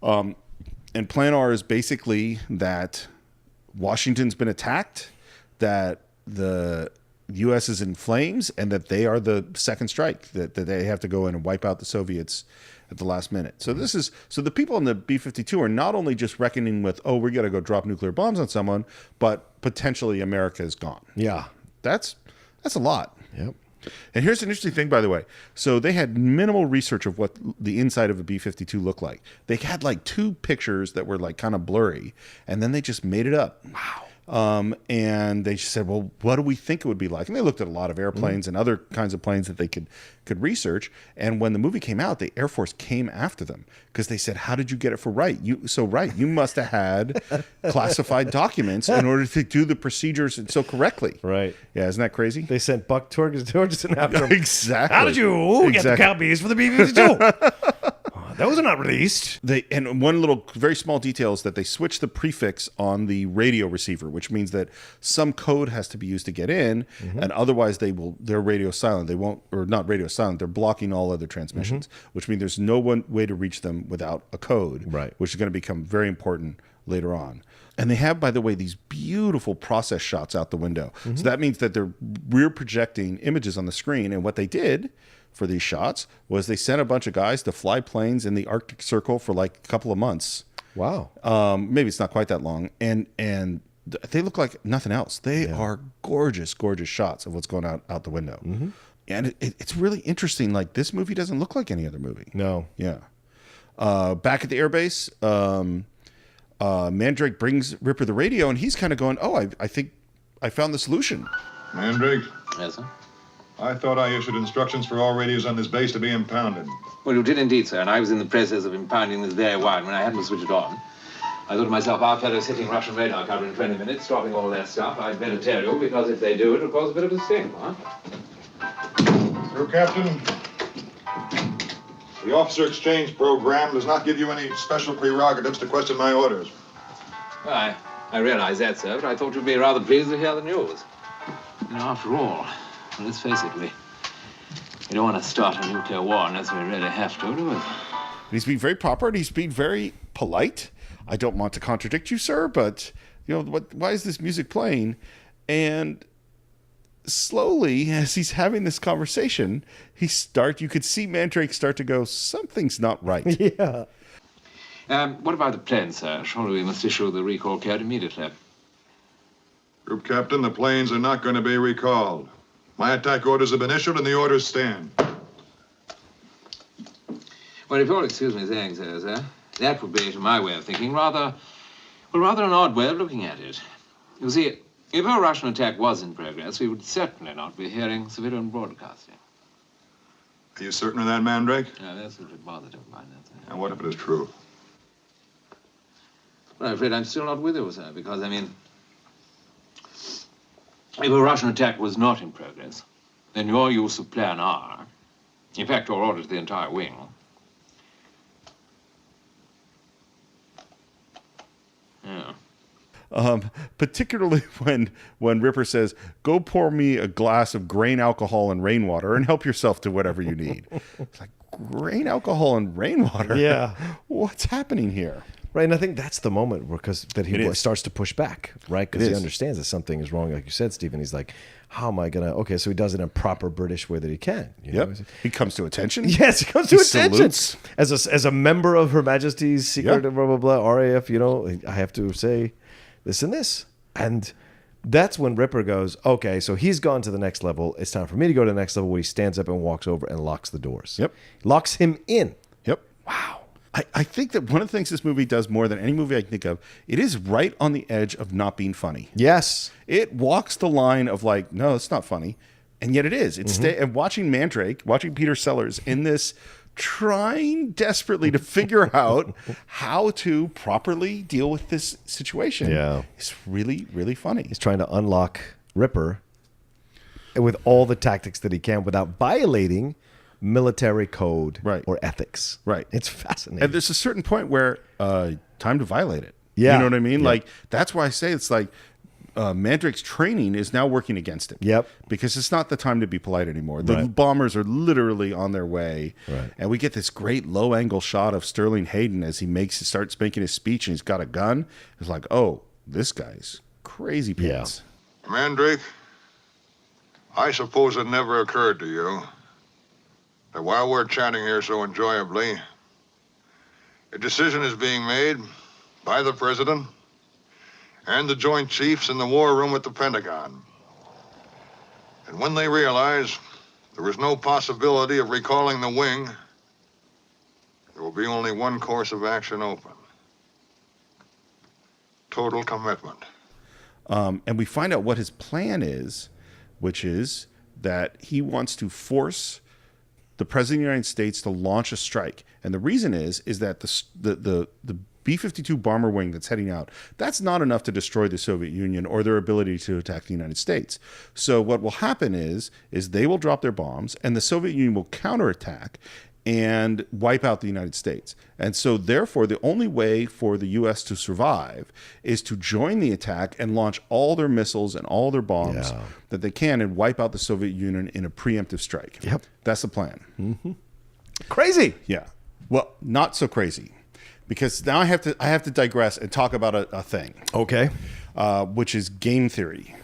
And Plan R is basically that Washington's been attacked, that the U.S. is in flames, and that they are the second strike, that they have to go in and wipe out the Soviets at the last minute. So the people in the B-52 are not only just reckoning with, we got to go drop nuclear bombs on someone, but potentially America is gone. Yeah. That's a lot. Yep. And here's an interesting thing, by the way. So they had minimal research of what the inside of a B-52 looked like. They had like 2 pictures that were like kind of blurry, and then they just made it up. Wow. And they just said, well, what do we think it would be like? And they looked at a lot of airplanes and other kinds of planes that they could research. And when the movie came out, the Air Force came after them because they said, how did you get it right? You must have had classified documents in order to do the procedures so correctly. Right. Yeah, isn't that crazy? They sent Buck Torgerson after him. Exactly. How did you get the copies for the B-52? Those are not released. And one little very small detail is that they switched the prefix on the radio receiver, which means that some code has to be used to get in, and otherwise they're radio silent. They won't, or not radio silent. They're blocking all other transmissions, which means there's no one way to reach them without a code, Right. which is going to become very important later on. And they have, by the way, these beautiful process shots out the window. So that means that they're rear projecting images on the screen. And what they did for these shots was they sent a bunch of guys to fly planes in the Arctic Circle for like a couple of months. Wow. Maybe it's not quite that long. And they look like nothing else. They are gorgeous, gorgeous shots of what's going on out the window. And it's really interesting. Like, this movie doesn't look like any other movie. No. Yeah. Back at the airbase, Mandrake brings Ripper the radio, and he's kind of going, I think I found the solution. Mandrake, Yes, sir? I thought I issued instructions for all radios on this base to be impounded. Well, you did indeed, sir, and I was in the process of impounding this very wide when I happened to switch it on. I thought to myself, our fellows hitting Russian radar cover in 20 minutes, stopping all their stuff. I'd better tell you, because if they do, it'll cause a bit of a stink, huh? True, Captain. The officer exchange program does not give you any special prerogatives to question my orders. Well, I realize that, sir, but I thought you'd be rather pleased to hear the news. You know, after all, let's face it, we don't want to start a nuclear war unless we really have to, do we? He's being very proper, and he's being very polite. I don't want to contradict you, sir, but why is this music playing? And slowly, as he's having this conversation, you could see Mandrake start to go, something's not right. Yeah. What about the plane, sir? Surely we must issue the recall code immediately. Group Captain, the planes are not going to be recalled. My attack orders have been issued and the orders stand. Well, if you'll excuse me saying so, sir, that would be, to my way of thinking, rather an odd way of looking at it. You see, if a Russian attack was in progress, we would certainly not be hearing civilian broadcasting. Are you certain of that, Mandrake? Yeah, that's a positive mind, that's it. And what if it is true? Well, I'm afraid I'm still not with you, sir, because, I mean, if a Russian attack was not in progress, then your use of Plan R, in fact, your order to the entire wing, yeah. Particularly when Ripper says, go pour me a glass of grain alcohol and rainwater and help yourself to whatever you need. It's like, grain alcohol and rainwater? Yeah. What's happening here? Right, and I think that's the moment he starts to push back, right? Because he understands that something is wrong, like you said, Stephen. He's like, how am I going to... Okay, so he does it in a proper British way that he can. You know? He comes to attention. Yes, he comes to attention. Salutes. As a member of Her Majesty's Secret, blah, blah, blah, RAF, I have to say this and this. And that's when Ripper goes, okay, so he's gone to the next level. It's time for me to go to the next level, where he stands up and walks over and locks the doors. Yep. Locks him in. Yep. Wow. I think that one of the things this movie does more than any movie I can think of, it is right on the edge of not being funny. Yes. It walks the line of like, no, it's not funny. And yet it is. And watching Mandrake, watching Peter Sellers in this, trying desperately to figure out how to properly deal with this situation. Yeah. It's really, really funny. He's trying to unlock Ripper with all the tactics that he can without violating military code or ethics. Right. It's fascinating. And there's a certain point where time to violate it. Yeah. You know what I mean? Yeah. Like, that's why I say it's like Mandrake's training is now working against him. Yep. Because it's not the time to be polite anymore. The bombers are literally on their way. Right. And we get this great low angle shot of Sterling Hayden as he starts making his speech and he's got a gun. It's like, oh, this guy's crazy pants. Yeah. Mandrake, I suppose it never occurred to you that while we're chatting here so enjoyably, a decision is being made by the President and the Joint Chiefs in the war room at the Pentagon. And when they realize there is no possibility of recalling the wing, there will be only one course of action open. Total commitment. And we find out what his plan is, which is that he wants to force the President of the United States to launch a strike. And the reason is that the B-52 bomber wing that's heading out, that's not enough to destroy the Soviet Union or their ability to attack the United States. So what will happen is they will drop their bombs and the Soviet Union will counterattack and wipe out the United States. And so therefore, the only way for the U.S. to survive is to join the attack and launch all their missiles and all their bombs that they can and wipe out the Soviet Union in a preemptive strike. Yep. That's the plan. Mm-hmm. Crazy. Yeah. Well, not so crazy. Because now I have to digress and talk about a thing. Okay. Which is game theory.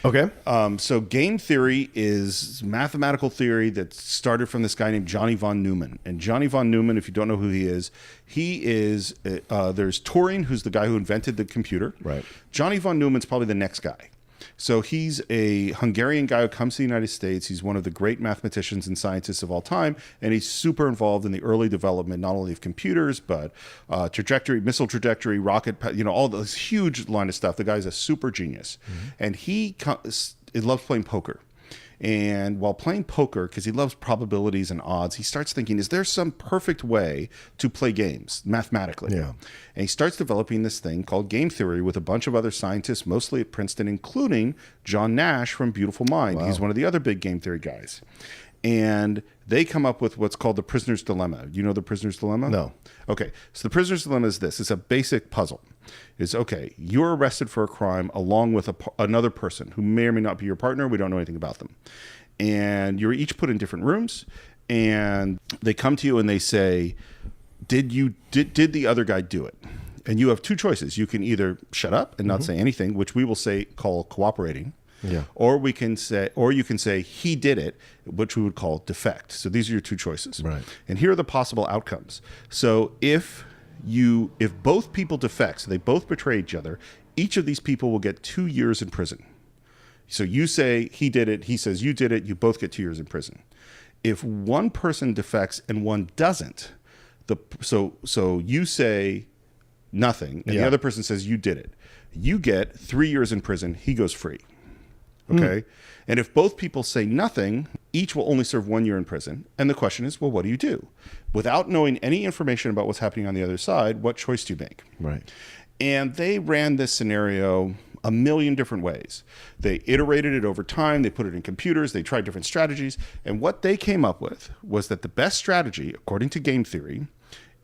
Okay. So game theory is mathematical theory that started from this guy named Johnny von Neumann. And Johnny von Neumann, if you don't know who he is, there's Turing, who's the guy who invented the computer. Right. Johnny von Neumann's probably the next guy. So he's a Hungarian guy who comes to the United States. He's one of the great mathematicians and scientists of all time, and he's super involved in the early development, not only of computers, but missile trajectory, rocket, all this huge line of stuff. The guy's a super genius. Mm-hmm. And he loves playing poker. And while playing poker, because he loves probabilities and odds, he starts thinking, is there some perfect way to play games mathematically? Yeah. And he starts developing this thing called game theory with a bunch of other scientists, mostly at Princeton, including John Nash from Beautiful Mind. Wow. He's one of the other big game theory guys. And they come up with what's called the prisoner's dilemma. You know the prisoner's dilemma? No. Okay. So the prisoner's dilemma is this. It's a basic puzzle. It's, okay, you're arrested for a crime along with another person who may or may not be your partner. We don't know anything about them. And you're each put in different rooms. And they come to you and they say, did the other guy do it? And you have two choices. You can either shut up and not say anything, which we will call cooperating. Yeah. Or you can say he did it, which we would call defect. So these are your two choices. Right. And here are the possible outcomes. So if both people defect, so they both betray each other, each of these people will get 2 years in prison. So you say he did it, he says you did it, you both get 2 years in prison. If one person defects and one doesn't, so you say nothing, and the other person says you did it, you get 3 years in prison, he goes free. Okay? And if both people say nothing, each will only serve 1 year in prison. And the question is, well, what do you do? Without knowing any information about what's happening on the other side, what choice do you make? Right. And they ran this scenario a million different ways. They iterated it over time. They put it in computers. They tried different strategies. And what they came up with was that the best strategy, according to game theory,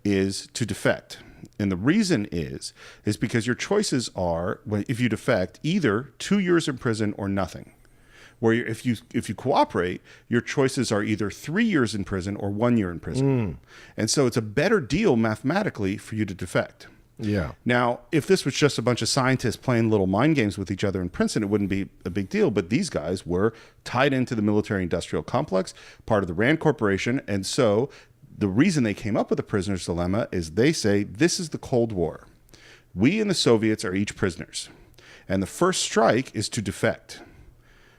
is to defect. And the reason is because your choices are, if you defect, either 2 years in prison or nothing. Where if you cooperate, your choices are either 3 years in prison or 1 year in prison. And so it's a better deal mathematically for you to defect. Yeah. Now, if this was just a bunch of scientists playing little mind games with each other in Princeton, it wouldn't be a big deal. But these guys were tied into the military-industrial complex, part of the Rand Corporation. And so the reason they came up with the prisoner's dilemma is they say, this is the Cold War. We and the Soviets are each prisoners. And the first strike is to defect.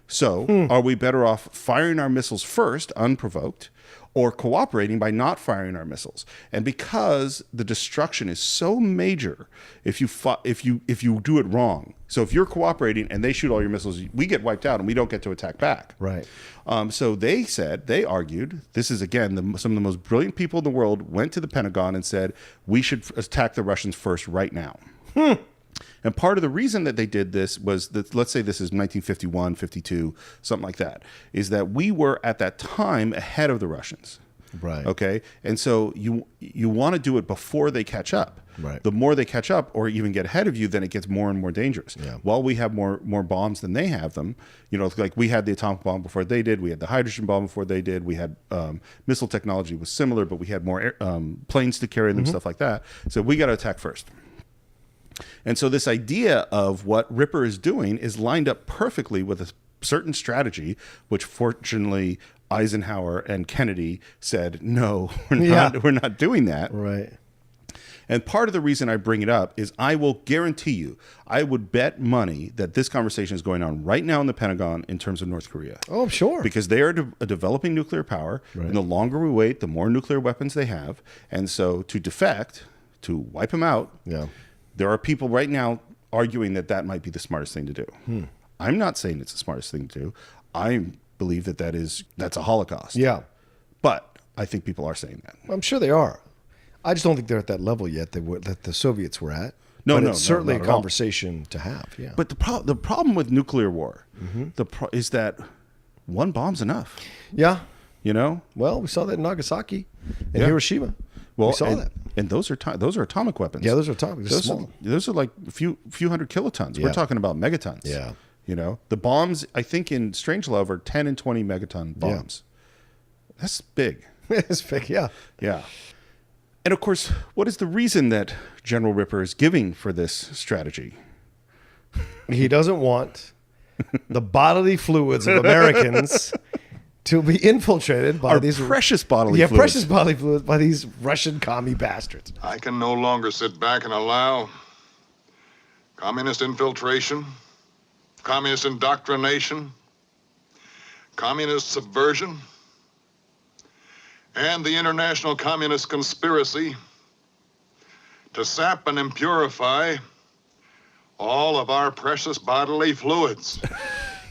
So are we better off firing our missiles first, unprovoked, or cooperating by not firing our missiles? And because the destruction is so major, if you do it wrong, so if you're cooperating and they shoot all your missiles, we get wiped out and we don't get to attack back. Right. So they argued, this is again, some of the most brilliant people in the world went to the Pentagon and said, we should attack the Russians first right now. And part of the reason that they did this was that, let's say this is 1951, 52, something like that, is that we were at that time ahead of the Russians. Right. Okay. And so you want to do it before they catch up. Right. The more they catch up or even get ahead of you, then it gets more and more dangerous. Yeah. While we have more bombs than they have them, like we had the atomic bomb before they did, we had the hydrogen bomb before they did, we had missile technology was similar, but we had more planes to carry them, stuff like that. So we got to attack first. And so this idea of what Ripper is doing is lined up perfectly with a certain strategy, which fortunately Eisenhower and Kennedy said, no, we're not doing that. Right. And part of the reason I bring it up is I will guarantee you, I would bet money that this conversation is going on right now in the Pentagon in terms of North Korea. Oh, sure. Because they are developing nuclear power. Right. And the longer we wait, the more nuclear weapons they have. And so to defect, to wipe them out, there are people right now arguing that might be the smartest thing to do. I'm not saying it's the smartest thing to do. I believe that's a Holocaust. Yeah. But I think people are saying that. I'm sure they are. I just don't think they're at that level yet that the Soviets were at. No, it's certainly not a at all. conversation to have. Yeah. But the problem with nuclear war is that one bomb's enough. Yeah. You know? Well, we saw that in Nagasaki and Hiroshima. Well, we saw that. And those are atomic weapons. Yeah, those are atomic. Those are like a few hundred kilotons. Yeah. We're talking about megatons. Yeah. You know, the bombs, I think in Strangelove are 10 and 20 megaton bombs. Yeah. That's big. It's big, yeah. Yeah. And of course, what is the reason that General Ripper is giving for this strategy? He doesn't want the bodily fluids of Americans to be infiltrated by these precious bodily fluids. Yeah, precious bodily fluids by these Russian commie bastards. I can no longer sit back and allow communist infiltration, communist indoctrination, communist subversion, and the international communist conspiracy to sap and impurify all of our precious bodily fluids.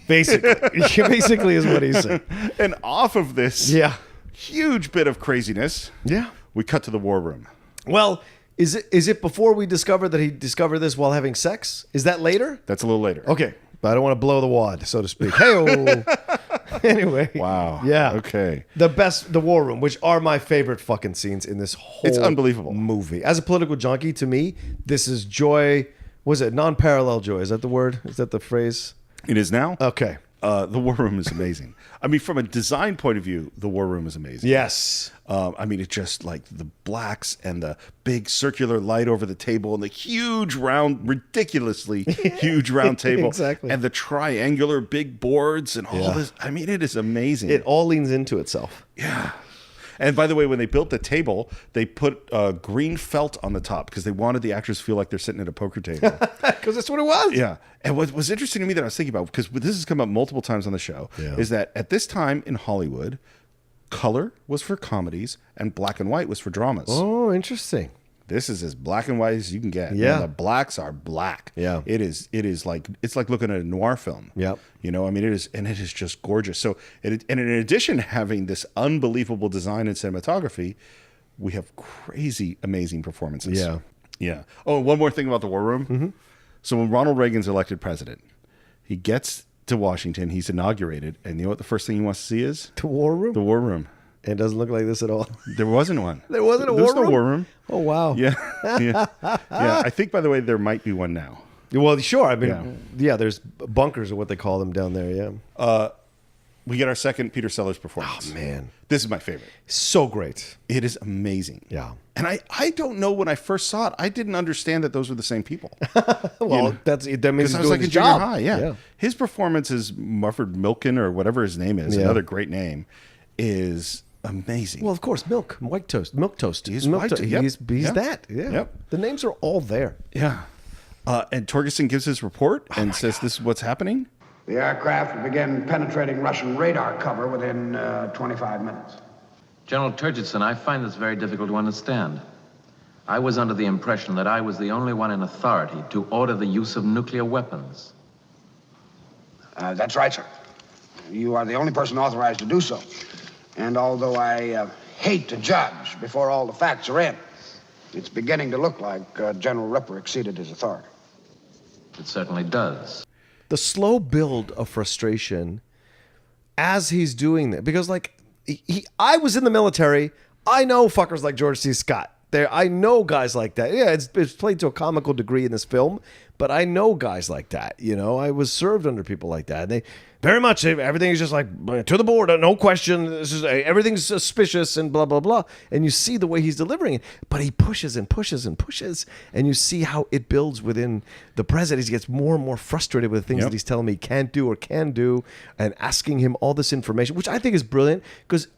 Basically is what he said. And off of this huge bit of craziness, we cut to the war room. Well, is it before we discovered that he discovered this while having sex? Is that later? That's a little later. Okay. But I don't want to blow the wad, so to speak. Hey-oh. Anyway. Wow. Yeah. Okay. The war room, which are my favorite fucking scenes in this whole It's unbelievable movie. As a political junkie, to me, this is joy. Was it non-parallel joy? Is that the word? Is that the phrase? It is now. Okay. The War Room is amazing. I mean, from a design point of view, the War Room is amazing. Yes. I mean, it's just like the blacks and the big circular light over the table and the huge round, ridiculously huge round table. Exactly. And the triangular big boards and all this. I mean, it is amazing. It all leans into itself. Yeah. And by the way, when they built the table, they put green felt on the top because they wanted the actors to feel like they're sitting at a poker table. Because that's what it was. Yeah. And what was interesting to me that I was thinking about, because this has come up multiple times on the show, is that at this time in Hollywood, color was for comedies and black and white was for dramas. Oh, interesting. This is as black and white as you can get. Yeah. And the blacks are black. Yeah. It is like, it's like looking at a noir film. Yep. You know, I mean, it is just gorgeous. So, and in addition to having this unbelievable design and cinematography, we have crazy, amazing performances. Yeah. Yeah. Oh, and one more thing about the War Room. Mm-hmm. So when Ronald Reagan's elected president, he gets to Washington, he's inaugurated, and you know what the first thing he wants to see is? The War Room? The War Room. It doesn't look like this at all. There wasn't one. There wasn't a war room? There's no War Room. Oh, wow. Yeah. Yeah. Yeah. I think, by the way, there might be one now. Well, sure. I mean, yeah, there's bunkers or what they call them down there, yeah. We get our second Peter Sellers performance. Oh, man. This is my favorite. So great. It is amazing. Yeah. And I don't know, when I first saw it, I didn't understand that those were the same people. Well, that means he's I was doing like his in junior job. high, yeah. His performance as Mufford Milken, or whatever his name is, another great name, is amazing. Well, of course, milk toast. He's milk white toast. yep. He's Yep. that. Yeah. Yep. The names are all there. Yeah. And Torgerson gives his report and says this is what's happening. The aircraft began penetrating Russian radar cover within 25 minutes. General Turgidson, I find this very difficult to understand. I was under the impression that I was the only one in authority to order the use of nuclear weapons. That's right, sir. You are the only person authorized to do so. And although I hate to judge before all the facts are in, it's beginning to look like General Ripper exceeded his authority. It certainly does. The slow build of frustration as he's doing that, because like I was in the military. I know fuckers like George C. Scott. I know guys like that. Yeah, it's played to a comical degree in this film, but I know guys like that. You know, I was served under people like that. And they very much, everything is just like to the board, no question. This is everything's suspicious and blah blah blah. And you see the way he's delivering it, but he pushes and pushes and pushes, and you see how it builds within the president. He gets more and more frustrated with things that he's telling me he can't do or can do, and asking him all this information, which I think is brilliant because.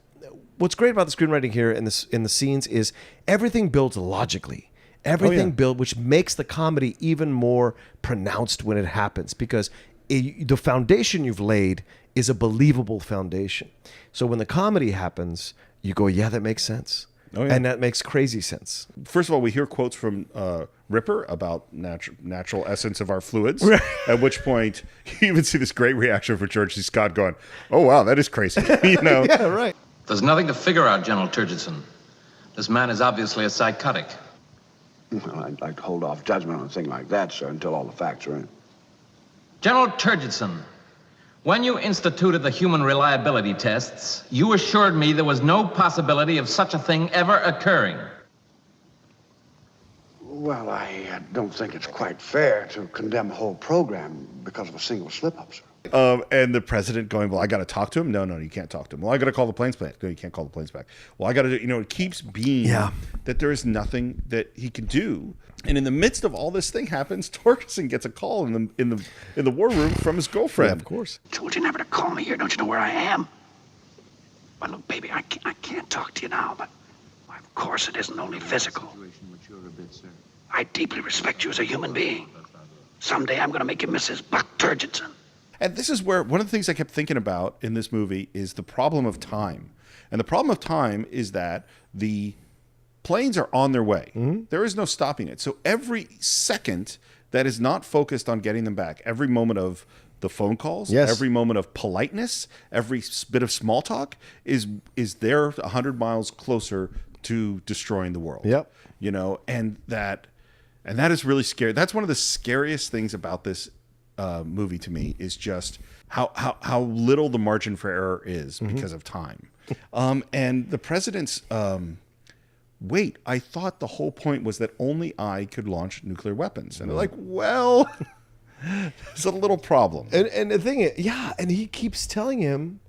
What's great about the screenwriting here in the scenes is everything builds logically. Everything builds, which makes the comedy even more pronounced when it happens, because the foundation you've laid is a believable foundation. So when the comedy happens, you go, yeah, that makes sense. Oh, yeah. And that makes crazy sense. First of all, we hear quotes from Ripper about natural essence of our fluids, at which point you even see this great reaction from George C. Scott going, oh, wow, that is crazy. You know? Yeah, right. There's nothing to figure out, General Turgidson. This man is obviously a psychotic. Well, I'd like to hold off judgment on a thing like that, sir, until all the facts are in. General Turgidson, when you instituted the human reliability tests, you assured me there was no possibility of such a thing ever occurring. Well, I don't think it's quite fair to condemn a whole program because of a single slip-up, sir. And the president going, well, I got to talk to him. No, you can't talk to him. Well, I got to call the planes back. No, you can't call the planes back. Well, I got to do, it keeps being that there is nothing that he can do. And in the midst of all this thing happens, Torgerson gets a call in the war room from his girlfriend. Yeah, of course. Told you never to call me here. Don't you know where I am? Well, look, baby, I can't talk to you now, but of course it isn't only physical. I deeply respect you as a human being. Someday I'm going to make you Mrs. Buck Turgidson. And this is where one of the things I kept thinking about in this movie is the problem of time. And the problem of time is that the planes are on their way. Mm-hmm. There is no stopping it. So every second that is not focused on getting them back, every moment of the phone calls, every moment of politeness, every bit of small talk is there 100 miles closer to destroying the world. Yep. You know, and that is really scary. That's one of the scariest things about this movie to me, is just how little the margin for error is because of time. And the president's wait, I thought the whole point was that only I could launch nuclear weapons. And they're like, well, It's a little problem. And the thing is, and he keeps telling him,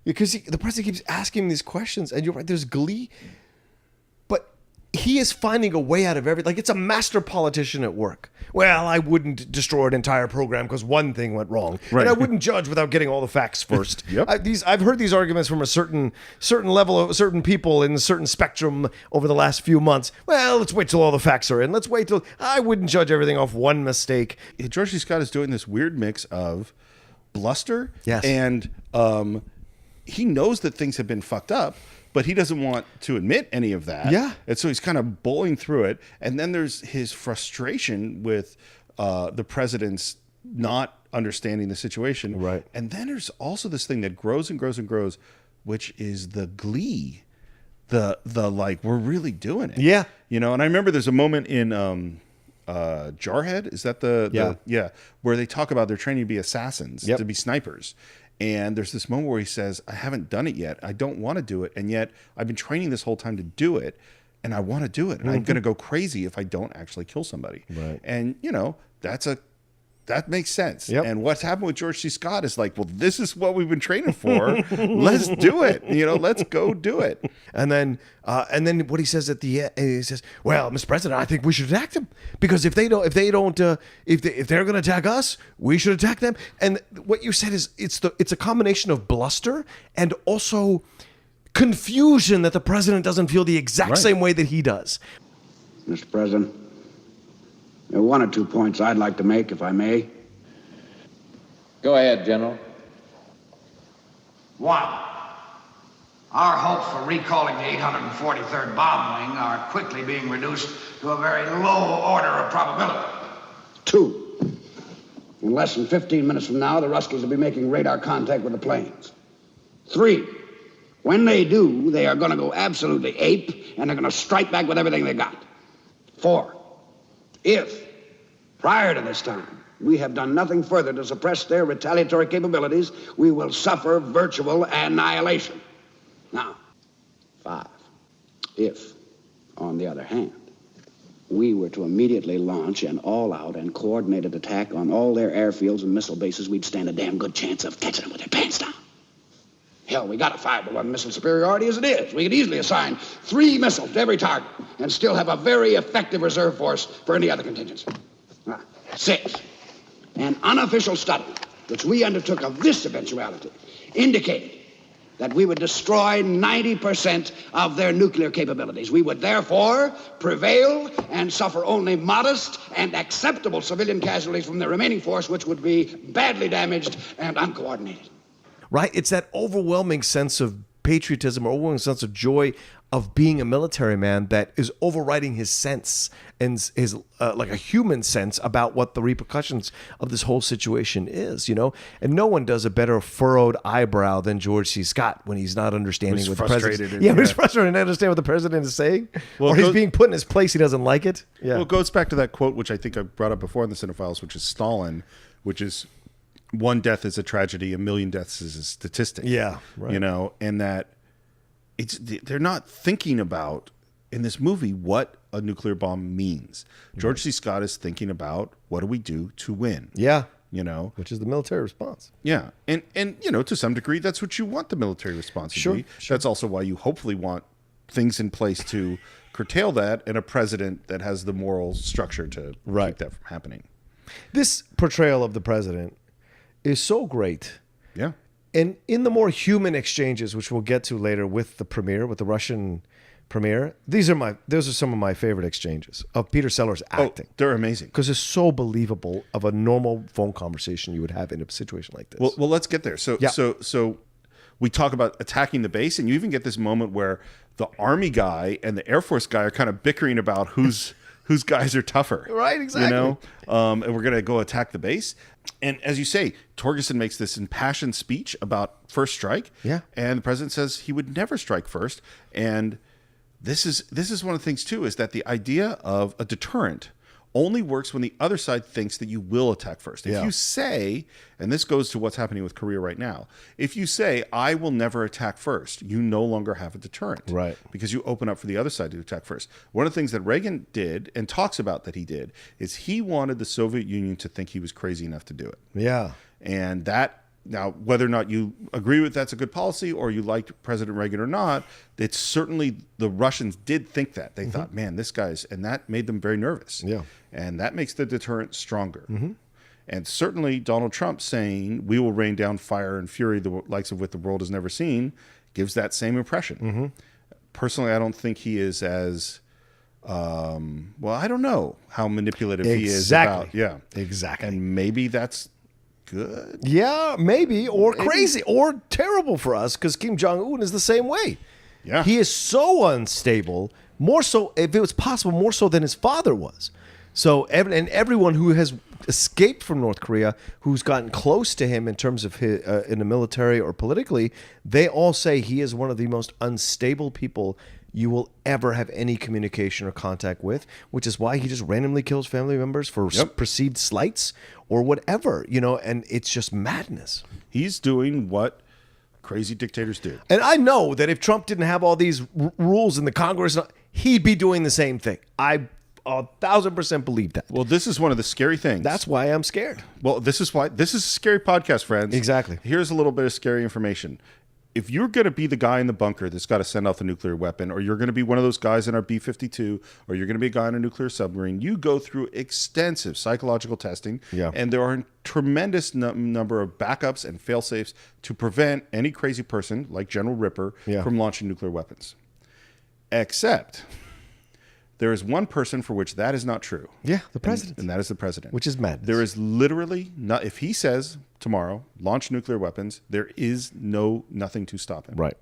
because the president keeps asking him these questions, and you're right, there's glee, but he is finding a way out of everything. Like, it's a master politician at work. Well, I wouldn't destroy an entire program because one thing went wrong. Right. And I wouldn't judge without getting all the facts first. Yep. I've heard these arguments from a certain level of certain people in a certain spectrum over the last few months. Well, let's wait till all the facts are in. Let's wait till I wouldn't judge everything off one mistake. George C. Scott is doing this weird mix of bluster Yes. and he knows that things have been fucked up, but he doesn't want to admit any of that. Yeah. And so he's kind of bowling through it. And then there's his frustration with the president's not understanding the situation. Right. And then there's also this thing that grows and grows and grows, which is the glee. The like, we're really doing it. Yeah. You know, and I remember there's a moment in Jarhead. Is that the where they talk about they're training to be assassins, to be snipers. And there's this moment where he says, I haven't done it yet. I don't want to do it. And yet I've been training this whole time to do it. And I want to do it. And I'm going to go crazy if I don't actually kill somebody. Right. And, you know, that makes sense. Yep. And what's happened with George C. Scott is like, well, this is what we've been training for. Let's do it. You know, let's go do it. And then what he says at the end, he says, "Well, Mr. President, I think we should attack them because if they're going to attack us, we should attack them." And what you said is it's a combination of bluster and also confusion that the president doesn't feel the exact same way that he does. Mr. President, there are one or 2 points I'd like to make, if I may. Go ahead, General. One, our hopes for recalling the 843rd Bomb Wing are quickly being reduced to a very low order of probability. 2, in less than 15 minutes from now, the Ruskies will be making radar contact with the planes. 3, when they do, they are going to go absolutely ape, and they're going to strike back with everything they got. 4, if, prior to this time, we have done nothing further to suppress their retaliatory capabilities, we will suffer virtual annihilation. Now, 5, if, on the other hand, we were to immediately launch an all-out and coordinated attack on all their airfields and missile bases, we'd stand a damn good chance of catching them with their pants down. Hell, we got a 5-to-1 missile superiority as it is. We could easily assign 3 missiles to every target and still have a very effective reserve force for any other contingency. 6, an unofficial study which we undertook of this eventuality indicated that we would destroy 90% of their nuclear capabilities. We would therefore prevail and suffer only modest and acceptable civilian casualties from the remaining force, which would be badly damaged and uncoordinated. Right? It's that overwhelming sense of patriotism or overwhelming sense of joy of being a military man that is overriding his sense and his like a human sense about what the repercussions of this whole situation is, you know? And no one does a better furrowed eyebrow than George C. Scott when he's not understanding what the president... He's frustrated and not understand what the president is saying. Well, or he's being put in his place, he doesn't like it. Yeah. Well, it goes back to that quote, which I think I brought up before in the Cine-Files, which is Stalin, which is... 1 death is a tragedy, 1 million deaths is a statistic. Yeah, right. You know, and that they're not thinking about in this movie what a nuclear bomb means. George C. Scott is thinking about what do we do to win? Yeah. You know, which is the military response. Yeah. And you know, to some degree, that's what you want the military response to be. Sure. That's also why you hopefully want things in place to curtail that and a president that has the moral structure to keep that from happening. This portrayal of the president is so great. Yeah. And in the more human exchanges, which we'll get to later with the premier, with the Russian premier, those are some of my favorite exchanges of Peter Sellers acting. Oh, they're amazing. Because it's so believable of a normal phone conversation you would have in a situation like this. Well, let's get there. So we talk about attacking the base, and you even get this moment where the Army guy and the Air Force guy are kind of bickering about whose guys are tougher. Right, exactly. You know? And we're going to go attack the base. And as you say, Torgerson makes this impassioned speech about first strike. Yeah. And the president says he would never strike first. And this is one of the things, too, is that the idea of a deterrent only works when the other side thinks that you will attack first. If you say, and this goes to what's happening with Korea right now, if you say, I will never attack first, you no longer have a deterrent. Right. Because you open up for the other side to attack first. One of the things that Reagan did and talks about that he did is he wanted the Soviet Union to think he was crazy enough to do it. Yeah. And that, now, whether or not you agree with that's a good policy or you liked President Reagan or not, it's certainly the Russians did think that. They thought, man, this guy's, and that made them very nervous. Yeah. And that makes the deterrent stronger. And certainly Donald Trump saying, we will rain down fire and fury, the likes of what the world has never seen, gives that same impression. Personally, I don't think he is as, well, I don't know how manipulative he is about. Yeah. Exactly. And maybe that's good. Yeah, maybe, or crazy, or terrible for us, because Kim Jong-un is the same way. Yeah. He is so unstable, more so, if it was possible, more so than his father was. So, and everyone who has escaped from North Korea, who's gotten close to him in terms of his, in the military or politically, they all say he is one of the most unstable people you will ever have any communication or contact with, which is why he just randomly kills family members for perceived slights or whatever, you know, and it's just madness. He's doing what crazy dictators do. And I know that if Trump didn't have all these rules in the Congress, he'd be doing the same thing. I 1,000% believe that. Well, this is one of the scary things. That's why I'm scared. Well, this is a scary podcast, friends. Exactly. Here's a little bit of scary information. If you're going to be the guy in the bunker that's got to send off the nuclear weapon, or you're going to be one of those guys in our B-52, or you're going to be a guy in a nuclear submarine, you go through extensive psychological testing, and there are a tremendous number of backups and fail-safes to prevent any crazy person, like General Ripper, from launching nuclear weapons. Except there is one person for which that is not true. Yeah, the president. And that is the president. Which is madness. There is literally, not, if he says tomorrow, launch nuclear weapons, there is nothing to stop him. Right.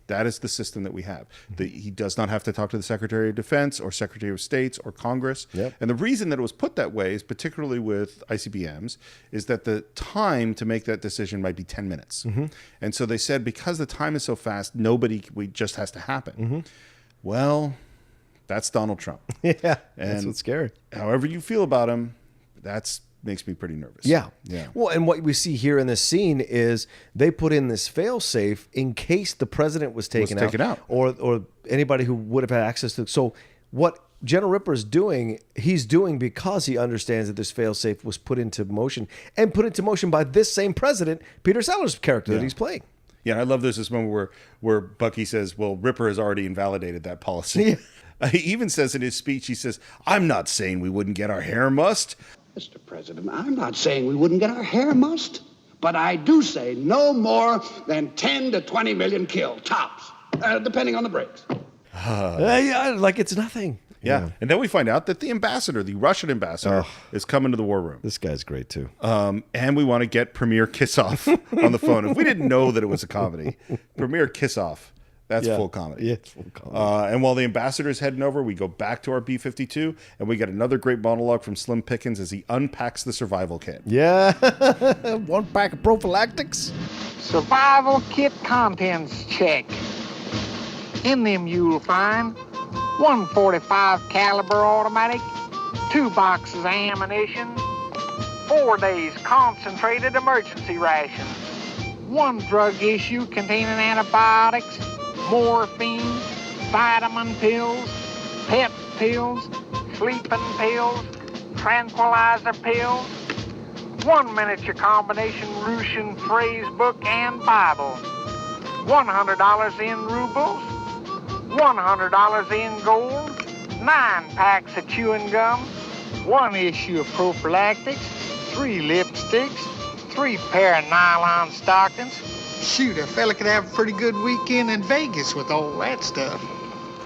That is the system that we have. He does not have to talk to the Secretary of Defense or Secretary of States or Congress. And the reason that it was put that way is particularly with ICBMs is that the time to make that decision might be 10 minutes. And so they said, because the time is so fast, we just has to happen. Well, that's Donald Trump. Yeah, and that's what's scary. However you feel about him, that makes me pretty nervous. Yeah. Yeah. Well, and what we see here in this scene is they put in this fail-safe in case the president was taken out. Or anybody who would have had access to. So what General Ripper is doing, he's doing because he understands that this fail-safe was put into motion, and put into motion by this same president, Peter Sellers' character that he's playing. Yeah, I love this moment where Bucky says, well, Ripper has already invalidated that policy. He even says in his speech, he says, I'm not saying we wouldn't get our hair mussed. Mr. President, I'm not saying we wouldn't get our hair mussed, but I do say no more than 10 to 20 million killed, tops, depending on the breaks. Yeah, like it's nothing. Yeah. And then we find out that the ambassador, the Russian ambassador, is coming to the war room. This guy's great, too. And we want to get Premier Kissoff on the phone. If we didn't know that it was a comedy, Premier Kissoff, that's full comedy. Yeah, it's full comedy. And while the ambassador is heading over, we go back to our B-52, and we get another great monologue from Slim Pickens as he unpacks the survival kit. Yeah. 1 pack of prophylactics. Survival kit contents check. In them you'll find 145 caliber automatic, 2 boxes of ammunition, 4 days concentrated emergency rations, 1 drug issue containing antibiotics, morphine, vitamin pills, pep pills, sleeping pills, tranquilizer pills, 1 miniature combination Russian phrase book and Bible, $100 in rubles, $100 in gold, 9 packs of chewing gum, 1 issue of prophylactics, 3 lipsticks, 3 pair of nylon stockings. Shoot, a fella could have a pretty good weekend in Vegas with all that stuff.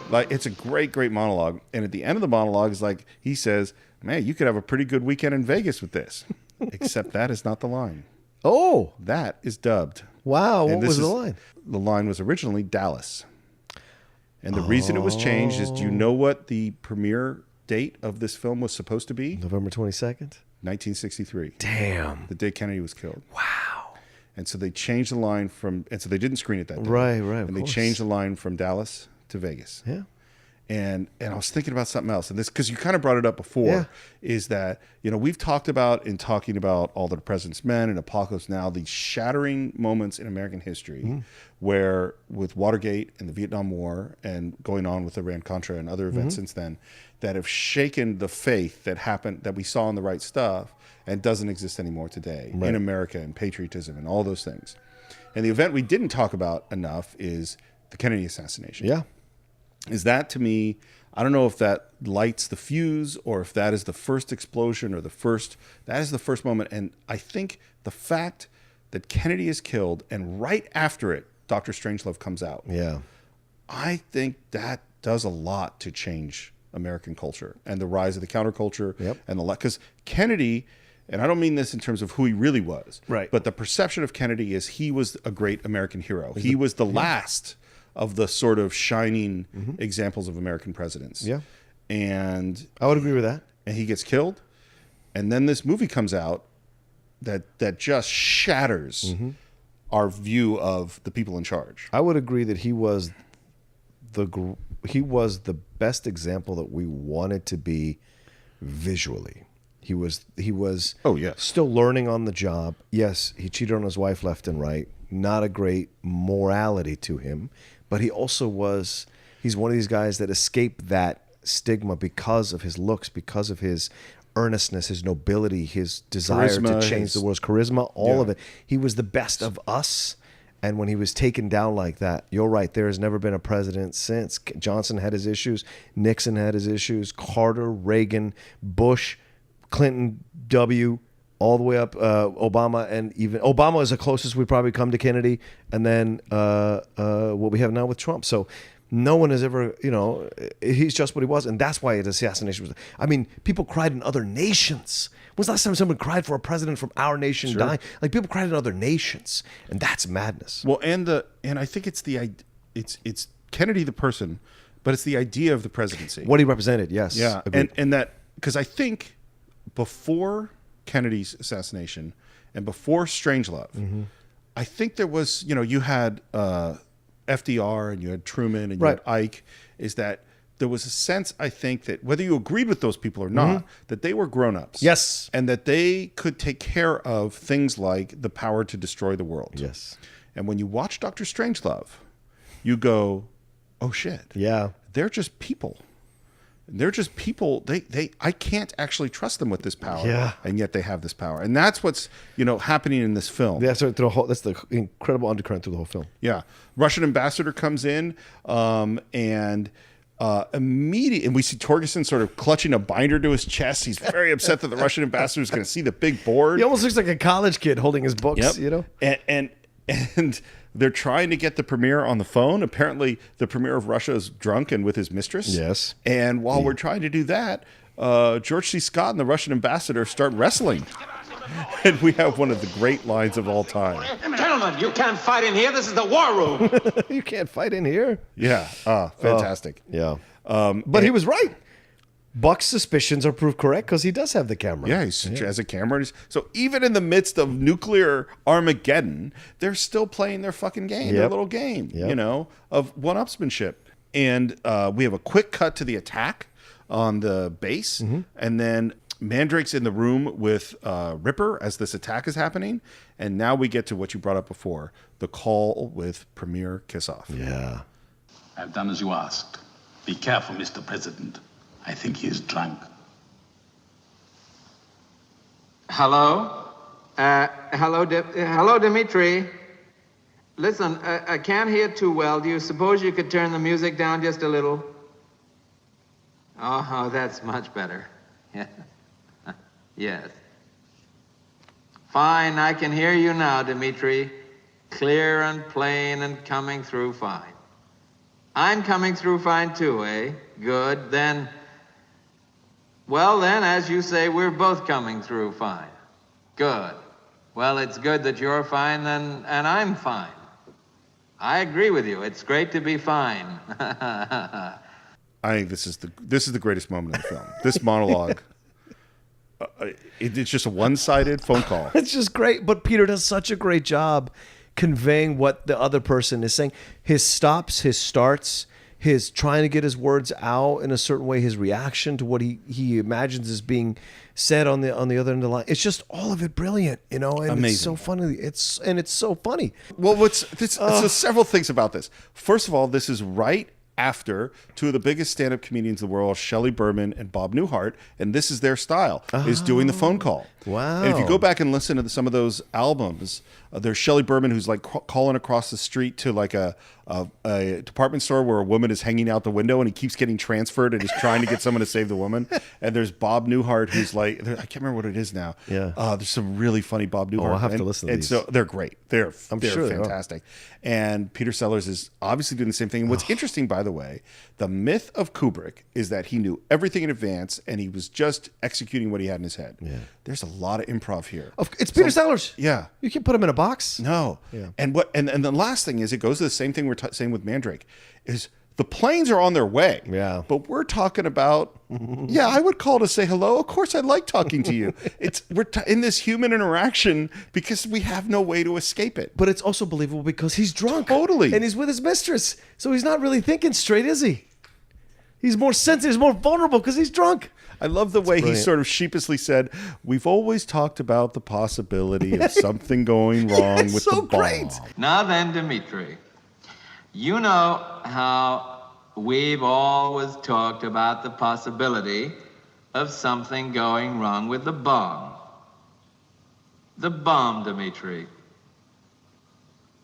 Like, it's a great monologue. And at the end of the monologue is like, he says, man, you could have a pretty good weekend in Vegas with this. Except that is not the line. Oh. That is dubbed. Wow. What was the line? The line was originally Dallas. And the reason it was changed is, do you know what the premiere date of this film was supposed to be? November 22nd? 1963. Damn. The day Kennedy was killed. Wow. And so they changed the line from, and so they didn't screen it that day. Right. And they changed the line from Dallas to Vegas. Yeah. And I was thinking about something else, and this, because you kind of brought it up before, is that, we've talked about, in talking about All the President's Men and Apocalypse Now, these shattering moments in American history where, with Watergate and the Vietnam War and going on with Iran-Contra and other events since then, that have shaken the faith that happened, that we saw in The Right Stuff, and doesn't exist anymore today in America, and patriotism and all those things. And the event we didn't talk about enough is the Kennedy assassination. Yeah. Is that, to me, I don't know if that lights the fuse or if that is the first explosion or that is the first moment. And I think the fact that Kennedy is killed and right after it, Dr. Strangelove comes out. Yeah. I think that does a lot to change American culture and the rise of the counterculture. And because Kennedy, and I don't mean this in terms of who he really was, but the perception of Kennedy is he was a great American hero. He was the last of the sort of shining examples of American presidents. Yeah. And I would agree with that. And he gets killed. And then this movie comes out that just shatters our view of the people in charge. I would agree that he was the best example that we wanted to be visually. He was still learning on the job. Yes, he cheated on his wife left and right. Not a great morality to him, but he also he's one of these guys that escaped that stigma because of his looks, because of his earnestness, his nobility, his desire to change the world's charisma, all of it. He was the best of us. And when he was taken down like that, you're right, there has never been a president since. Johnson had his issues, Nixon had his issues, Carter, Reagan, Bush, Clinton, W., all the way up Obama, and even Obama is the closest we probably come to Kennedy, and then what we have now with Trump. So no one has ever, he's just what he was, and that's why the assassination was. I mean, people cried in other nations. When's the last time someone cried for a president from our nation dying? Like, people cried in other nations, and that's madness. Well, and I think it's Kennedy the person, but it's the idea of the presidency, what he represented. Yes, yeah, and that, because I think before Kennedy's assassination and before Strangelove, I think there was, you had FDR and you had Truman and you had Ike, is that there was a sense, I think, that whether you agreed with those people or not, that they were grown-ups. Yes. And that they could take care of things like the power to destroy the world. Yes. And when you watch Dr. Strangelove, you go, oh shit. Yeah. They're just people. They're just people. I can't actually trust them with this power. Yeah. And yet they have this power. And that's what's, happening in this film. That's the incredible undercurrent through the whole film. Yeah. Russian ambassador comes in, and immediately, and we see Torgerson sort of clutching a binder to his chest. He's very upset that the Russian ambassador is going to see the big board. He almost looks like a college kid holding his books, And they're trying to get the premier on the phone. Apparently, the premier of Russia is drunk and with his mistress. Yes. And while we're trying to do that, George C. Scott and the Russian ambassador start wrestling. And we have one of the great lines of all time. Gentlemen, you can't fight in here. This is the war room. You can't fight in here. Yeah. Fantastic. Yeah. But he was right. Buck's suspicions are proved correct because he does have the camera. Yeah, he has a camera. So even in the midst of nuclear Armageddon, they're still playing their fucking game, their little game, of one-upsmanship. And we have a quick cut to the attack on the base, and then Mandrake's in the room with Ripper as this attack is happening. And now we get to what you brought up before, the call with Premier Kissoff. Yeah. I've done as you asked. Be careful, Mr. President. I think he is drunk. Hello? Hello, Dimitri. Listen, I can't hear too well. Do you suppose you could turn the music down just a little? Oh, that's much better. Yeah. Yes. Fine, I can hear you now, Dimitri. Clear and plain and coming through fine. I'm coming through fine too, eh? Good, then... Well, then, as you say, we're both coming through fine. Good. Well, it's good that you're fine, then, and I'm fine. I agree with you. It's great to be fine. I think this is the greatest moment in the film. This monologue. It's just a one-sided phone call. It's just great. But Peter does such a great job conveying what the other person is saying. His stops, his starts, his trying to get his words out in a certain way, his reaction to what he imagines is being said on the other end of the line. It's just all of it brilliant, and Amazing. It's so funny. It's so funny. Well, so several things about this. First of all, this is right after two of the biggest stand-up comedians in the world, Shelley Berman and Bob Newhart, and this is their style, is doing the phone call. Wow. And if you go back and listen to some of those albums, there's Shelley Berman who's like calling across the street to like a department store where a woman is hanging out the window and he keeps getting transferred and is trying to get someone to save the woman. And there's Bob Newhart who's like, I can't remember what it is now. Yeah. There's some really funny Bob Newhart. I'll have to listen to these. And so they're great. They're sure they are. fantastic. And Peter Sellers is obviously doing the same thing. And what's interesting, by the way, the myth of Kubrick is that he knew everything in advance and he was just executing what he had in his head. Yeah. There's a lot of improv here. It's Peter Sellers. Yeah. You can't put him in a box. No. Yeah. And the last thing is, it goes to the same thing we're saying with Mandrake, is the planes are on their way. Yeah. But we're talking about, I would call to say hello. Of course, I'd like talking to you. We're in this human interaction because we have no way to escape it. But it's also believable because he's drunk. Totally. And he's with his mistress. So he's not really thinking straight, is he? He's more sensitive, he's more vulnerable because he's drunk. I love the way he brilliant. sort of sheepishly said, we've always talked about the possibility of something going wrong with the bomb. Now then, Dimitri, you know how we've always talked about the possibility of something going wrong with the bomb. The bomb, Dimitri.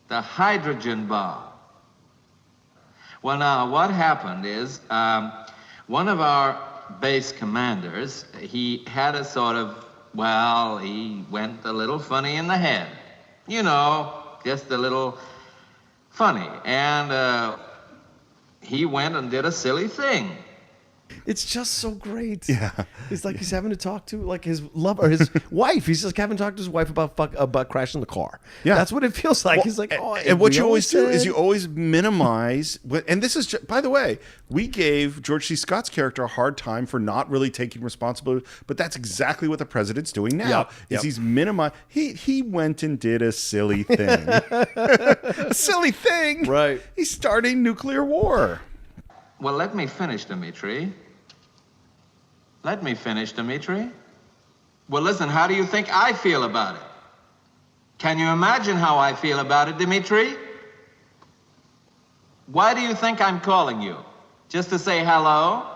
The hydrogen bomb. Well, now, what happened is one of our base commanders, he had a sort of, he went a little funny in the head. You know, just a little funny. And he went and did a silly thing. It's just so great. Yeah. It's like he's having to talk to like his lover, his wife. He's just having to talk to his wife about crashing the car. Yeah. That's what it feels like. He's like, and what you always do is you always minimize. And this is, by the way, we gave George C. Scott's character a hard time for not really taking responsibility, but that's exactly what the president's doing now. Yep. He's minimized. He went and did a silly thing. A silly thing. Right. He's starting nuclear war. Well, let me finish, Dimitri. Let me finish, Dimitri. Well, listen, how do you think I feel about it? Can you imagine how I feel about it, Dimitri? Why do you think I'm calling you? Just to say hello?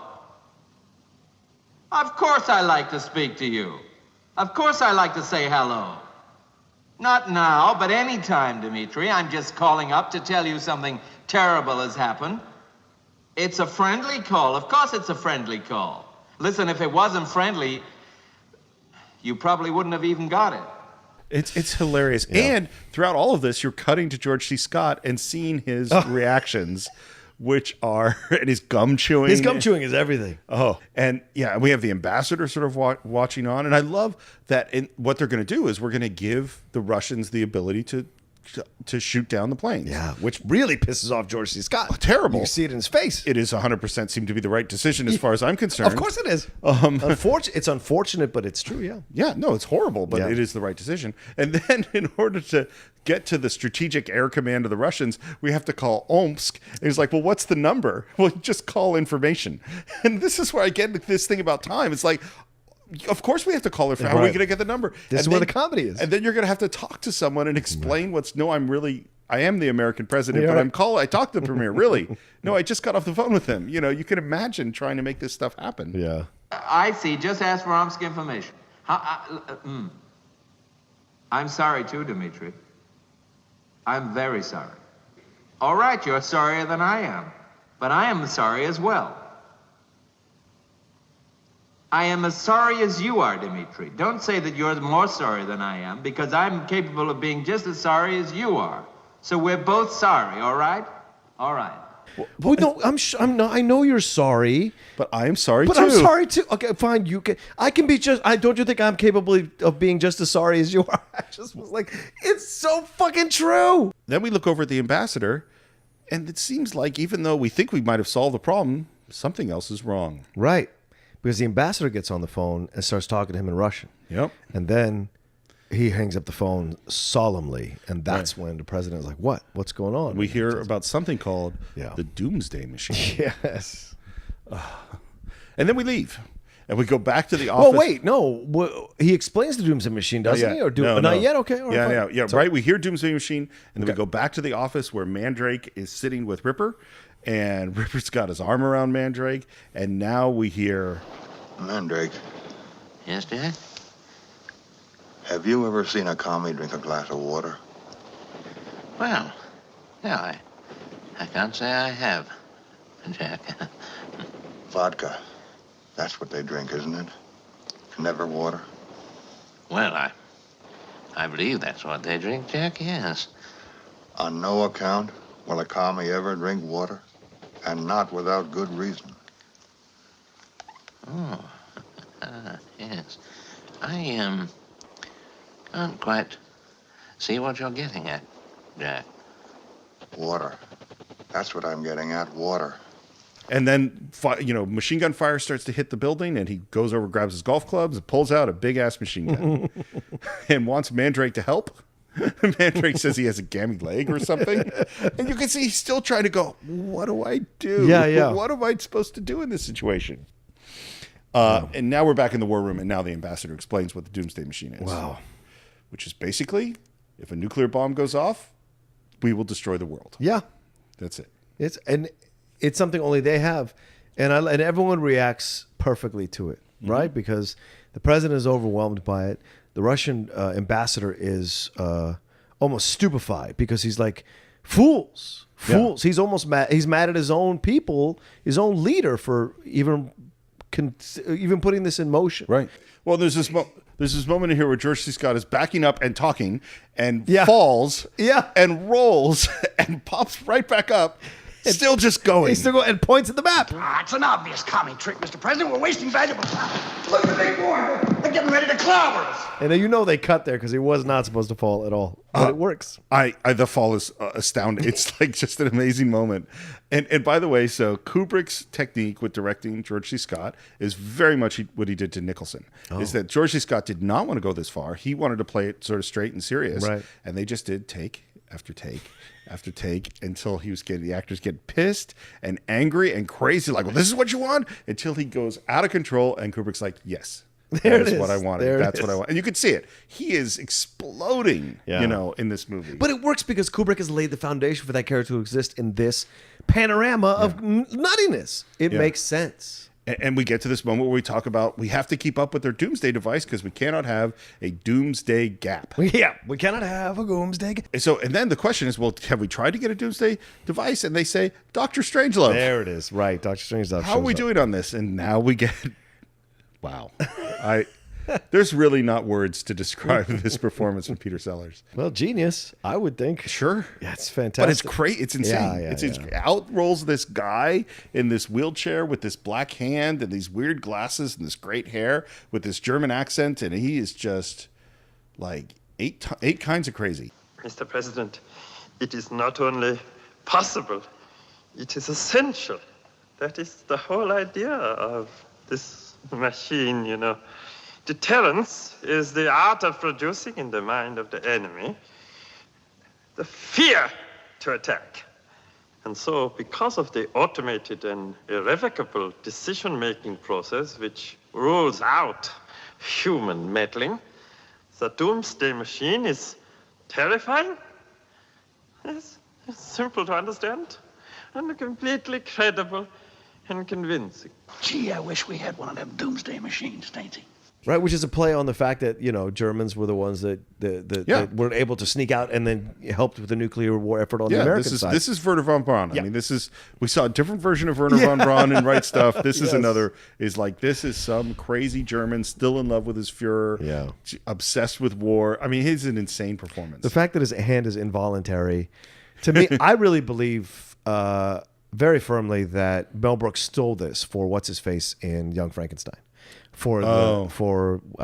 Of course I like to speak to you. Of course I like to say hello. Not now, but any time, Dimitri. I'm just calling up to tell you something terrible has happened. It's a friendly call. Of course it's a friendly call. Listen, if it wasn't friendly, you probably wouldn't have even got it. It's hilarious. Yeah. And throughout all of this, you're cutting to George C. Scott and seeing his reactions, which are, and his gum chewing. His gum chewing is everything. Oh, and yeah, we have the ambassador sort of watching on. And I love that what they're going to do is we're going to give the Russians the ability to shoot down the planes. Yeah, which really pisses off George C. Scott. Oh, terrible. You see it in his face. It is 100% seemed to be the right decision as far as I'm concerned. Of course it is. It's unfortunate, but it's true, yeah. Yeah, no, it's horrible, but it is the right decision. And then in order to get to the strategic air command of the Russians, we have to call Omsk. And he's like, well, what's the number? Well, just call information. And this is where I get this thing about time. It's like, of course we have to call her. How are we going to get the number? This is where the comedy is. And then you're going to have to talk to someone and explain I am the American president, but I talked to the premier. Really? No, I just got off the phone with him. You can imagine trying to make this stuff happen. Yeah. I see. Just ask for Omsk information. I'm sorry too, Dimitri. I'm very sorry. All right, you're sorrier than I am. But I am sorry as well. I am as sorry as you are, Dimitri. Don't say that you're more sorry than I am, because I'm capable of being just as sorry as you are. So we're both sorry, all right? All right. Well, no, I'm not. I know you're sorry, but I am sorry too. But I'm sorry too. Okay, fine. You can. I can be just. Don't you think I'm capable of being just as sorry as you are? I just was like, it's so fucking true. Then we look over at the ambassador, and it seems like even though we think we might have solved the problem, something else is wrong. Right. Because the ambassador gets on the phone and starts talking to him in Russian. Yep. And then he hangs up the phone solemnly, and that's when the president is like, "What? What's going on?" We hear about something called the Doomsday Machine. Yes. And then we leave. And we go back to the office. Well, wait, no. He explains the Doomsday Machine, doesn't he? Or not yet? Okay. All right, Yeah. Right. We hear Doomsday Machine, and then we go back to the office where Mandrake is sitting with Ripper, and Ripper's got his arm around Mandrake, and now we hear... Mandrake. Yes, Jack? Have you ever seen a commie drink a glass of water? Well, yeah, I can't say I have, Jack. Vodka. That's what they drink, isn't it? Never water? Well, I believe that's what they drink, Jack, yes. On no account will a commie ever drink water, and not without good reason. Oh, yes. I can't quite see what you're getting at, Jack. Water. That's what I'm getting at, water. And then, machine gun fire starts to hit the building, and he goes over, grabs his golf clubs, and pulls out a big-ass machine gun and wants Mandrake to help. Mandrake says he has a gammy leg or something. And you can see he's still trying to go, what do I do? Yeah. What am I supposed to do in this situation? And now we're back in the war room, and now the ambassador explains what the Doomsday Machine is. Wow. Which is basically, if a nuclear bomb goes off, we will destroy the world. Yeah. That's it. It's something only they have, and everyone reacts perfectly to it, right? Because the president is overwhelmed by it. The Russian ambassador is almost stupefied because he's like, fools. Yeah. He's almost mad. He's mad at his own people, his own leader, for even putting this in motion. Right. Well, there's this moment in here where George C. Scott is backing up and talking and falls and rolls and pops right back up. Still just going. He's still going and points at the map. It's an obvious commie trick, Mr. President. We're wasting valuable time. Look at they going. They're getting ready to clobber us. And they cut there because he was not supposed to fall at all. But it works. The fall is astounding. It's like just an amazing moment. And by the way, so Kubrick's technique with directing George C. Scott is very much what he did to Nicholson. Is that George C. Scott did not want to go this far. He wanted to play it sort of straight and serious. Right. And they just did take after take after take until the actors get pissed and angry and crazy, like, well, this is what you want, until he goes out of control, and Kubrick's like, yes. That is what I wanted. That's what I want. And you can see it. He is exploding, in this movie. But it works because Kubrick has laid the foundation for that character to exist in this panorama of nuttiness. It makes sense. And we get to this moment where we talk about we have to keep up with their doomsday device because we cannot have a doomsday gap. Yeah, we cannot have a doomsday gap. And then the question is, well, have we tried to get a doomsday device? And they say, Dr. Strangelove. There it is. Right, Dr. Strangelove. How are we doing on this? And now we get... Wow. There's really not words to describe this performance from Peter Sellers. Well, genius, I would think. Sure. Yeah, it's fantastic. But it's great. It's insane. It's out rolls this guy in this wheelchair with this black hand and these weird glasses and this great hair with this German accent, and he is just like eight kinds of crazy. Mr. President, it is not only possible, it is essential. That is the whole idea of this machine, Deterrence is the art of producing in the mind of the enemy the fear to attack. And so, because of the automated and irrevocable decision-making process which rules out human meddling, the Doomsday Machine is terrifying. It's simple to understand and completely credible and convincing. Gee, I wish we had one of them Doomsday Machines, Stainsy. Right, which is a play on the fact that Germans were the ones that were able to sneak out and then helped with the nuclear war effort on the American side. This is Werner von Braun. I mean, we saw a different version of Werner von Braun in Right Stuff. This is another. This is some crazy German still in love with his Fuhrer, obsessed with war. I mean, it's an insane performance. The fact that his hand is involuntary, to me, I really believe very firmly that Mel Brooks stole this for what's his face in Young Frankenstein. I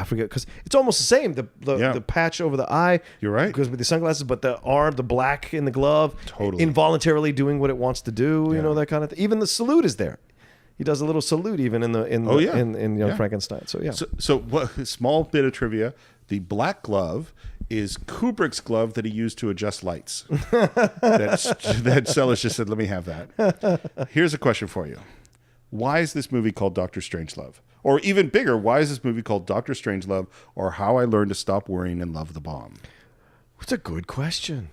forget, because it's almost the same. The patch over the eye. You're right. Because with the sunglasses, but the arm, the black in the glove, totally involuntarily doing what it wants to do. That kind of thing. Even the salute is there. He does a little salute even in Young Frankenstein. So yeah. So what? Small bit of trivia: the black glove is Kubrick's glove that he used to adjust lights. that Sellers just said, "Let me have that." Here's a question for you: why is this movie called Dr. Strangelove? Or even bigger, why is this movie called Dr. Strangelove? Or How I Learned to Stop Worrying and Love the Bomb? It's a good question.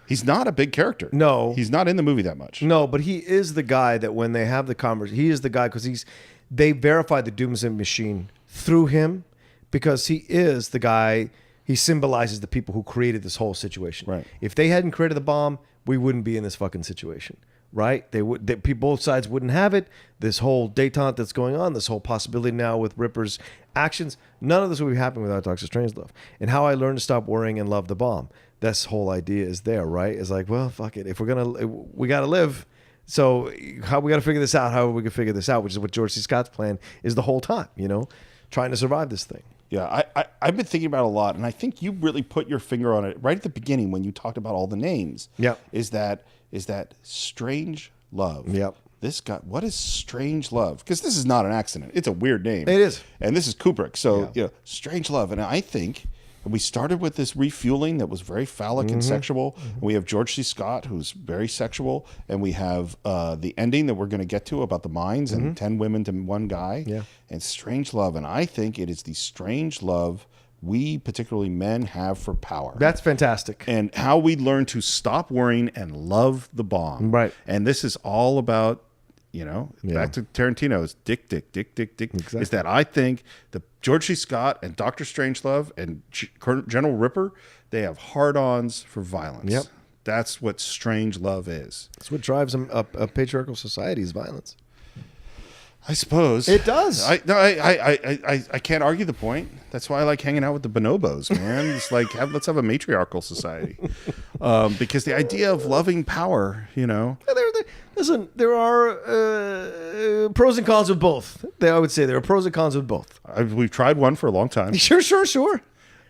He's not a big character. No. He's not in the movie that much. No, but he is the guy that when they have the conversation, he is the guy because they verify the Doomsday Machine through him because he is the guy, he symbolizes the people who created this whole situation. Right. If they hadn't created the bomb, we wouldn't be in this fucking situation. Right? Both sides wouldn't have it. This whole detente that's going on, this whole possibility now with Ripper's actions, none of this would be happening without Dr. Strangelove. And How I Learned to Stop Worrying and Love the Bomb. This whole idea is there, right? It's like, well, fuck it. If we got to live. So how we got to figure this out, however we can figure this out, which is what George C. Scott's plan is the whole time, trying to survive this thing. Yeah, I've been thinking about it a lot, and I think you really put your finger on it right at the beginning when you talked about all the names. Yeah. Is that Strange Love? Yep. This guy, what is Strange Love? Because this is not an accident. It's a weird name. It is. And this is Kubrick. So, Strange Love. And I think we started with this refueling that was very phallic and sexual. Mm-hmm. We have George C. Scott, who's very sexual. And we have the ending that we're going to get to about the mines and 10 women to one guy. Yeah. And Strange Love. And I think it is the strange love we, particularly men, have for power. That's fantastic. And how we learn to stop worrying and love the bomb. Right. And this is all about, back to Tarantino's dick. Exactly. Is that I think the George C. Scott and Dr. Strangelove and General Ripper, they have hard-ons for violence. Yep. That's what strange love is. That's what drives a patriarchal society is violence. I suppose it does. I can't argue the point. That's why I like hanging out with the bonobos, man. It's like let's have a matriarchal society, because the idea of loving power, Listen, there are pros and cons with both. I would say there are pros and cons with both. We've tried one for a long time. Sure.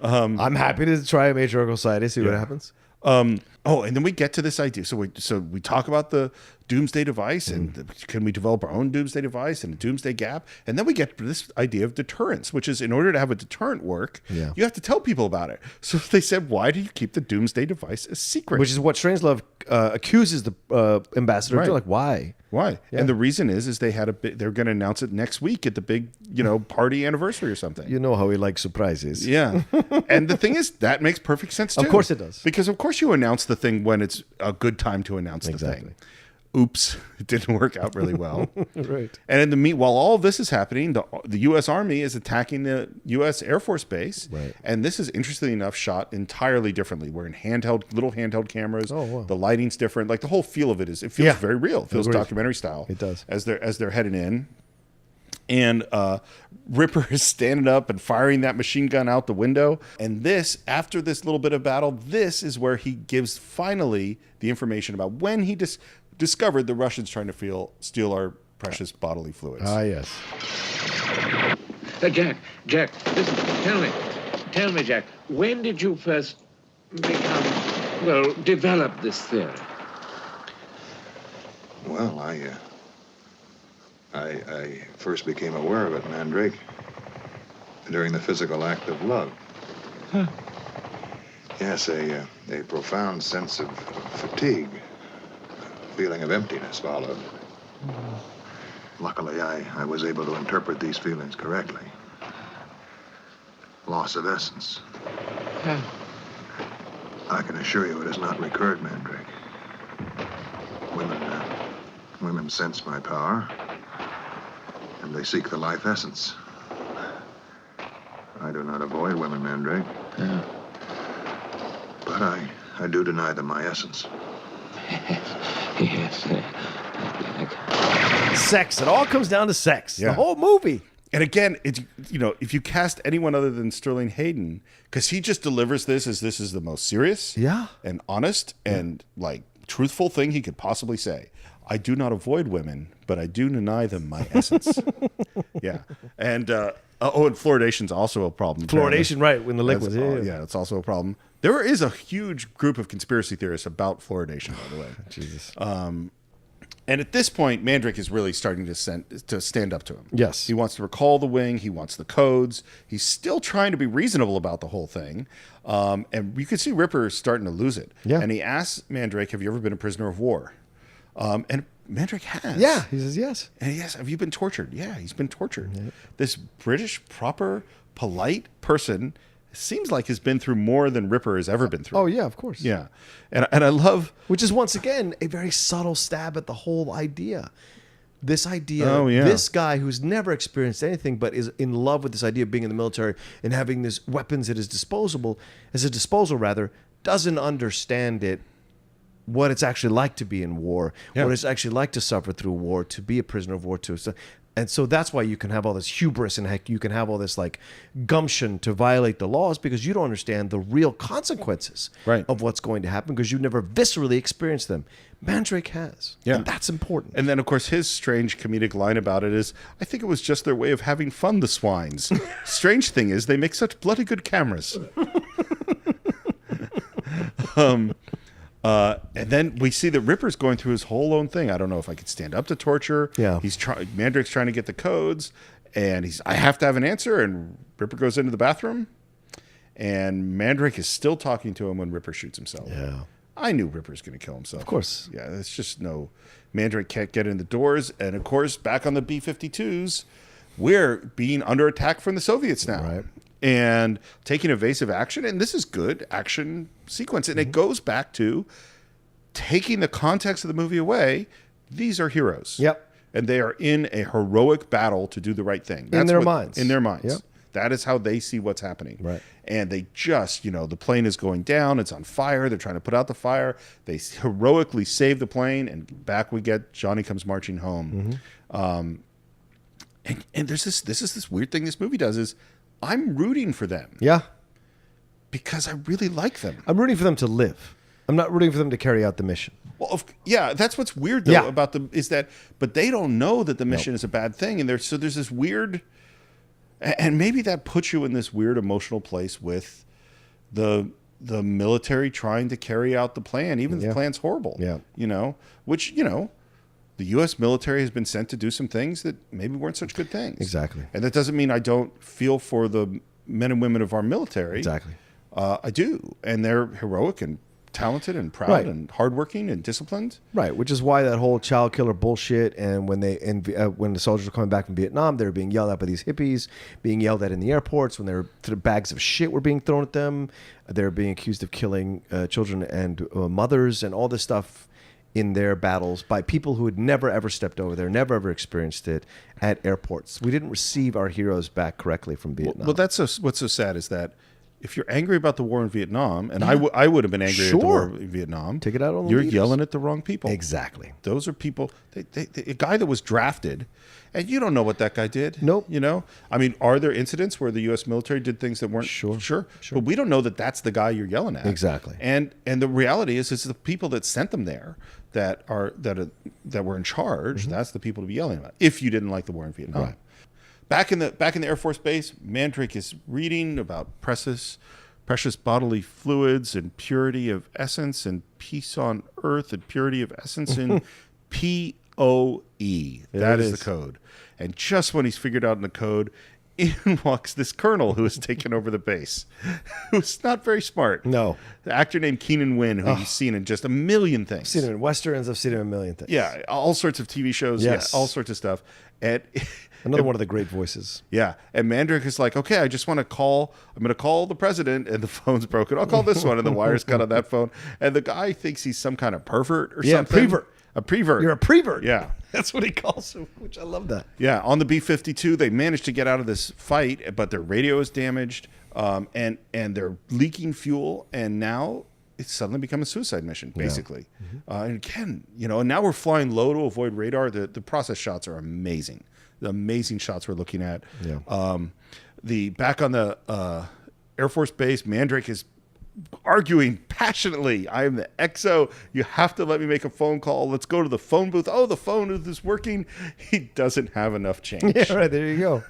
I'm happy to try a matriarchal society, see what happens. And then we get to this idea. So we talk about the doomsday device and can we develop our own doomsday device and a doomsday gap? And then we get to this idea of deterrence, which is in order to have a deterrent work, you have to tell people about it. So they said, why do you keep the doomsday device a secret? Which is what Strangelove accuses the ambassador of Right. doing. Like, why? Why? Yeah. And the reason is they're going to announce it next week at the big, party anniversary or something. You know how he likes surprises. Yeah. And the thing is, that makes perfect sense too. Of course it does. Because of course you announce the thing when it's a good time to announce the thing. Oops, it didn't work out really well. Right. And in the while all this is happening, the U.S. Army is attacking the U.S. Air Force Base. Right. And this is, interestingly enough, shot entirely differently. We're in little handheld cameras. Oh, wow. The lighting's different. Like the whole feel of it feels very real. It feels Agreed. documentary style. It does. As they're heading in. And Ripper is standing up and firing that machine gun out the window. And after this little bit of battle, this is where he gives finally the information about when he discovered the Russians trying to steal our precious bodily fluids. Ah, yes. Jack, listen, tell me, Jack, when did you first develop this theory? Well, I first became aware of it, Mandrake, during the physical act of love. Huh. Yes, a profound sense of fatigue, a feeling of emptiness followed. Luckily, I was able to interpret these feelings correctly. Loss of essence. Huh. I can assure you it has not recurred, Mandrake. Women sense my power, and they seek the life essence. I do not avoid women, Mandrake. Yeah. But I do deny them my essence. Yes. Sex. It all comes down to sex. Yeah. The whole movie. And again, it's if you cast anyone other than Sterling Hayden, because he just delivers this as this is the most serious and honest and like truthful thing he could possibly say. I do not avoid women, but I do deny them my essence. Yeah. And and fluoridation's also a problem. Fluoridation, right, when the liquids. Yeah, it's also a problem. There is a huge group of conspiracy theorists about fluoridation, by the way. Jesus. And at this point, Mandrake is really starting to stand up to him. Yes. He wants to recall the wing. He wants the codes. He's still trying to be reasonable about the whole thing. And you can see Ripper starting to lose it. Yeah. And he asks Mandrake, have you ever been a prisoner of war? And Mandrake has. Yeah, he says yes. And he asks, have you been tortured? Yeah, he's been tortured. Yeah. This British, proper, polite person seems like has been through more than Ripper has ever been through. Oh, yeah, of course. Yeah. And I love... Which is, once again, a very subtle stab at the whole idea. This idea, yeah. This guy who's never experienced anything but is in love with this idea of being in the military and having these weapons at his disposal, doesn't understand it, what it's actually like to be in war, what it's actually like to suffer through war, to be a prisoner of war, and so that's why you can have all this hubris and heck, you can have all this like gumption to violate the laws because you don't understand the real consequences of what's going to happen because you've never viscerally experienced them. Mandrake has. Yeah. And that's important. And then, of course, his strange comedic line about it is, I think it was just their way of having fun, the swines. Strange thing is, they make such bloody good cameras. And then we see that Ripper's going through his whole own thing. I don't know if I could stand up to torture. Yeah. Mandrake's trying to get the codes, and I have to have an answer, and Ripper goes into the bathroom, and Mandrake is still talking to him when Ripper shoots himself. Yeah. I knew Ripper's going to kill himself. Of course. Yeah, it's just no... Mandrake can't get in the doors, and of course, back on the B-52s, we're being under attack from the Soviets now. Right. And taking evasive action, and this is good action sequence. And it goes back to taking the context of the movie away. These are heroes. Yep. And they are in a heroic battle to do the right thing. In their minds. In their minds. Yep. That is how they see what's happening. Right. And they just, the plane is going down. It's on fire. They're trying to put out the fire. They heroically save the plane, and back we get Johnny Comes Marching Home. And there's this weird thing this movie does is I'm rooting for them. Yeah. Because I really like them. I'm rooting for them to live. I'm not rooting for them to carry out the mission. Well, yeah, that's what's weird though about them is that, but they don't know that the mission is a bad thing, and there's this weird, and maybe that puts you in this weird emotional place with the military trying to carry out the plan, even if the plan's horrible. Yeah, which the U.S. military has been sent to do some things that maybe weren't such good things. Exactly. And that doesn't mean I don't feel for the men and women of our military. Exactly. I do, and they're heroic and talented and proud and hardworking and disciplined. Right, which is why that whole child killer bullshit. And when when the soldiers were coming back from Vietnam, they were being yelled at by these hippies, being yelled at in the airports. When their bags of shit were being thrown at them, they're being accused of killing children and mothers and all this stuff in their battles by people who had never ever stepped over there, never ever experienced it at airports. We didn't receive our heroes back correctly from Vietnam. Well, what's so sad is that if you're angry about the war in Vietnam, and I would have been angry at the war in Vietnam, take it out on the you're leaders. yelling at the wrong people. Exactly. Those are people. A guy that was drafted, and you don't know what that guy did. Nope. I mean, are there incidents where the U.S. military did things that weren't sure? But we don't know that that's the guy you're yelling at. Exactly. And the reality is, it's the people that sent them there that were in charge. Mm-hmm. That's the people to be yelling at. If you didn't like the war in Vietnam. Right. Back in the Air Force Base, Mandrake is reading about precious bodily fluids and purity of essence and peace on earth and purity of essence in POE. That is the code. And just when he's figured out the code, in walks this colonel who has taken over the base, who's not very smart. No. The actor named Keenan Wynn, who you've seen in just a million things. I've seen him in Westerns. I've seen him in a million things. Yeah, all sorts of TV shows. Yes. Yeah, all sorts of stuff. And another one of the great voices. Yeah. And Mandrake is like, okay, I just want to call. I'm going to call the president, and the phone's broken. I'll call this one, and the wire's cut on that phone. And the guy thinks he's some kind of pervert or something. Prevert. A prevert. You're a prevert. Yeah. That's what he calls him, which I love that. Yeah. On the B-52, they managed to get out of this fight, but their radio is damaged, and they're leaking fuel, and now it's suddenly become a suicide mission, basically. Yeah. And again, and now we're flying low to avoid radar. The process shots are amazing. The amazing shots we're looking at. Yeah. The back on the Air Force Base, Mandrake is arguing passionately. I am the XO. You have to let me make a phone call. Let's go to the phone booth. Oh, the phone booth is working. He doesn't have enough change. Yeah, right. There you go.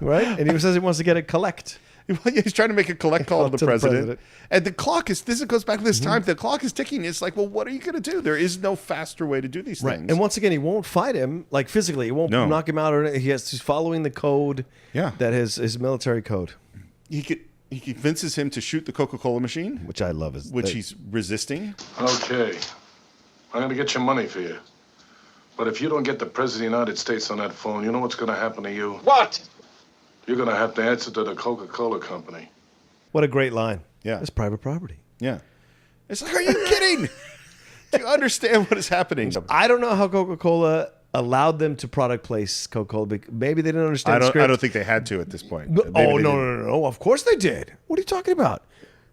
Right? And he says he wants to get a collect. He's trying to make a collect call to the president. And the clock is, this goes back to this Mm-hmm. time, the clock is ticking. It's like, well, what are you going to do? There is no faster way to do these Right. things. And once again, he won't fight him, like physically. He won't knock him out. Or he's following the code that his military code. He convinces him to shoot the Coca-Cola machine. Which I love. Which he's resisting. Okay. I'm going to get your money for you. But if you don't get the President of the United States on that phone, you know what's going to happen to you? What? You're going to have to answer to the Coca-Cola company. What a great line. Yeah. It's private property. Yeah. It's like, are you kidding? Do you understand what is happening? I don't know how Coca-Cola allowed them to product place Coca-Cola. Maybe they didn't understand the I script. don't think they had to at this point. No, Maybe no. Of course they did. What are you talking about?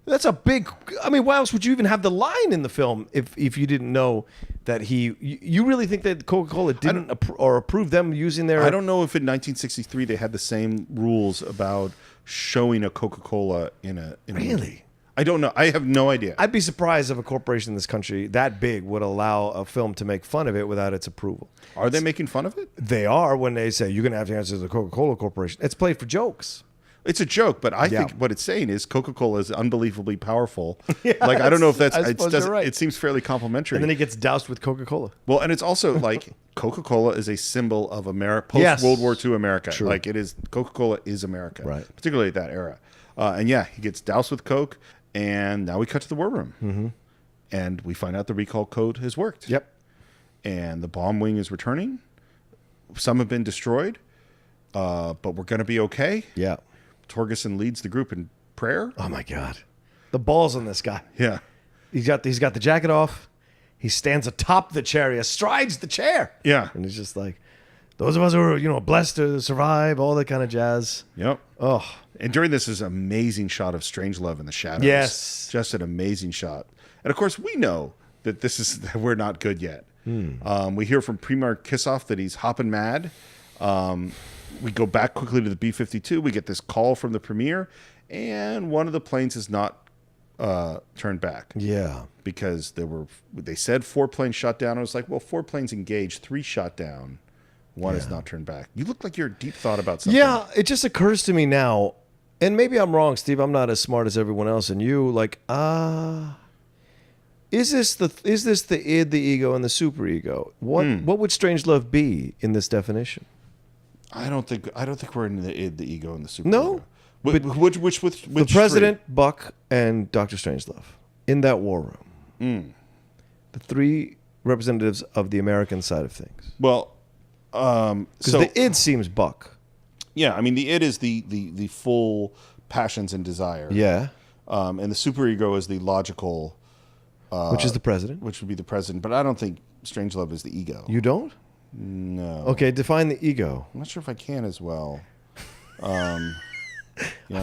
That's a big... I mean, why else would you even have the line in the film if you didn't know that you really think that Coca-Cola didn't approve them using their... I don't know if in 1963 they had the same rules about showing a Coca-Cola in a movie. I don't know. I have no idea. I'd be surprised if a corporation in this country that big would allow a film to make fun of it without its approval. Are they making fun of it? They are when they say, you're going to have to answer to the Coca-Cola Corporation. It's played for jokes. It's a joke, but I think what it's saying is Coca-Cola is unbelievably powerful. Like, I don't know if that's... Right. It seems fairly complimentary. And then he gets doused with Coca-Cola. Well, and it's also like Coca-Cola is a symbol of America, post-World War II America. True. Like, it is... Coca-Cola is America. Right. Particularly at that era. And yeah, he gets doused with Coke, and now we cut to the war room. Mm-hmm. And we find out the recall code has worked. Yep. And the bomb wing is returning. Some have been destroyed, but we're going to be okay. Yeah. Torgerson leads the group in prayer. Oh my God, the balls on this guy. Yeah, he's got the jacket off. He stands atop the chair. He strides the chair. Yeah, and he's just like, those of us who are blessed to survive, all that kind of jazz. Yep. Oh, and during this is an amazing shot of Strangelove in the shadows. Yes, just an amazing shot. And of course, we know that that we're not good yet. We hear from Premier Kissoff that he's hopping mad. We go back quickly to the B-52. We get this call from the premier, and one of the planes is not turned back. Yeah, because they said 4 planes shot down. I was like, well, 4 planes engaged, 3 shot down, 1 is not turned back. You look like you're deep thought about something. Yeah, it just occurs to me now, and maybe I'm wrong, Steve. I'm not as smart as everyone else, and you like Is this the id, the ego, and the superego? What would Strangelove be in this definition? I don't think we're in the id, the ego, and the superego. No, which the president, Buck, and Dr. Strangelove in that war room. The 3 representatives of the American side of things. Well, because the id seems Buck. Yeah, I mean the id is the full passions and desire. Yeah, and the superego is the logical. Which is the president? Which would be the president. But I don't think Strangelove is the ego. You don't? No. Okay, define the ego. I'm not sure if I can as well. I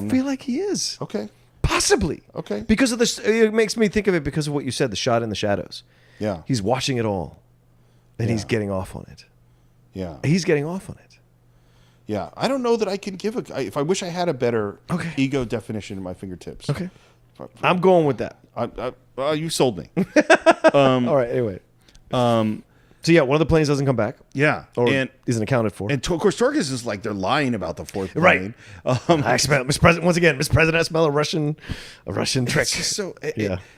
feel like he is. Okay. Possibly. Okay. Because of this, it makes me think of it because of what you said, the shot in the shadows. Yeah. He's watching it all, and he's getting off on it. Yeah. He's getting off on it. Yeah. I don't know that I can give if I wish I had a better ego definition at my fingertips. Okay. I'm going with that. You sold me. All right. Anyway. So yeah, one of the planes doesn't come back. Yeah, or and isn't accounted for. And of course, Torges is like they're lying about the 4th plane. Right. I smell, Mr. President. Once again, Mr. President, I smell a Russian trick. It's just so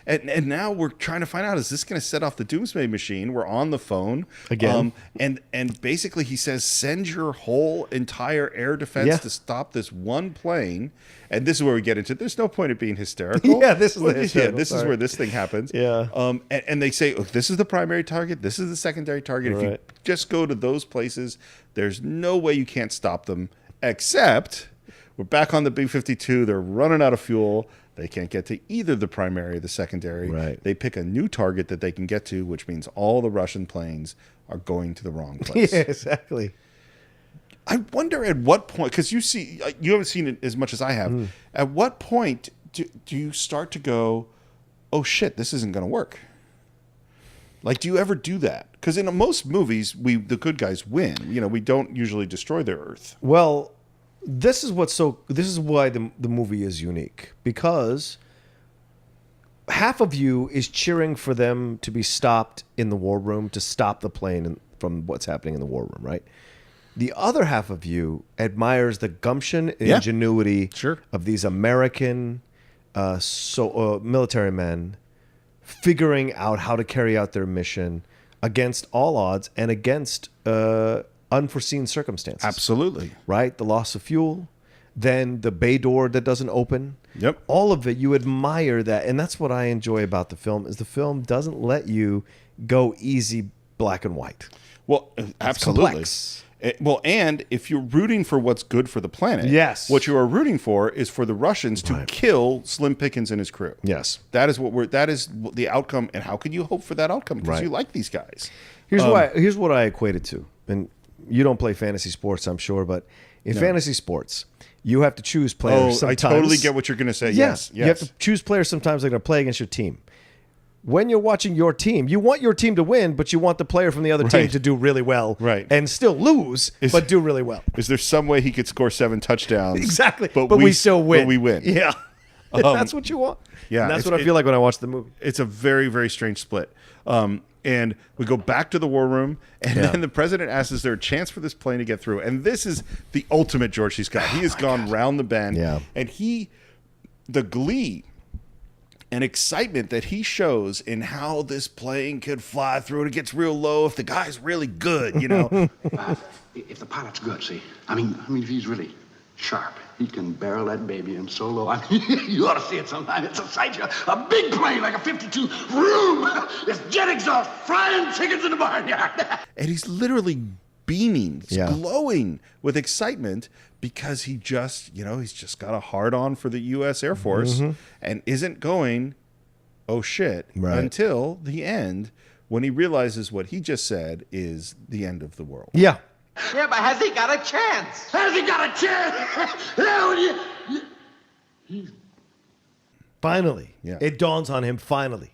and now we're trying to find out, is this going to set off the Doomsday Machine? We're on the phone again, and basically he says, send your whole entire air defense to stop this one plane. And this is where we get into. There's no point of being hysterical. This is this is where this thing happens. Yeah. And they say, this is the primary target. This is the secondary target. If you just go to those places, there's no way you can't stop them. Except we're back on the B-52. They're running out of fuel. They can't get to either the primary or the secondary. Right. They pick a new target that they can get to, which means all the Russian planes are going to the wrong place. Yeah, exactly. I wonder at what point, because you haven't seen it as much as I have. At what point do you start to go, oh shit, this isn't going to work? Like, do you ever do that? Because in most movies, the good guys win. We don't usually destroy their Earth. Well, this is why the movie is unique, because half of you is cheering for them to be stopped in the war room, to stop the plane from what's happening in the war room, right? The other half of you admires the gumption and Yeah. ingenuity Sure. of these American military men figuring out how to carry out their mission against all odds and against unforeseen circumstances. Absolutely. Right? The loss of fuel, then the bay door that doesn't open. Yep. All of it, you admire that. And that's what I enjoy about the film is the film doesn't let you go easy black and white. Well, absolutely. complex. Well, and if you're rooting for what's good for the planet, Yes. what you are rooting for is for the Russians to kill Slim Pickens and his crew. Yes. That is the outcome. And how can you hope for that outcome? Because Right. you like these guys. Here's what I equate it to. And you don't play fantasy sports, I'm sure, but in No. fantasy sports, you have to choose players I sometimes. totally get what you're going to say. Yes. You have to choose players sometimes that are going to play against your team. When you're watching your team, you want your team to win, but you want the player from the other team Right. to do really well. Right. And still lose, but do really well. Is there some way he could score 7 touchdowns? Exactly. But we still win. But we win. Yeah. That's what you want. Yeah. And that's what I feel like when I watch the movie. It's a very, very strange split. And we go back to the war room, and then the president asks, is there a chance for this plane to get through? And this is the ultimate George C. Scott. He has gone round the bend. Yeah. And the glee and excitement that he shows in how this plane could fly through it. It gets real low if the guy's really good, you know. If the pilot's good, see? I mean, if he's really sharp, he can barrel that baby in so low. I mean, you ought to see it sometime. It's a sight. A big plane like a 52. Vroom! It's jet exhaust frying chickens in the barnyard. And he's literally beaming, he's Yeah. glowing with excitement because he's just got a hard on for the U.S. Air Force and isn't going, oh shit, Right. until the end when he realizes what he just said is the end of the world. Yeah. Yeah, but has he got a chance? Has he got a chance? Hell, you... Finally. Yeah. It dawns on him finally.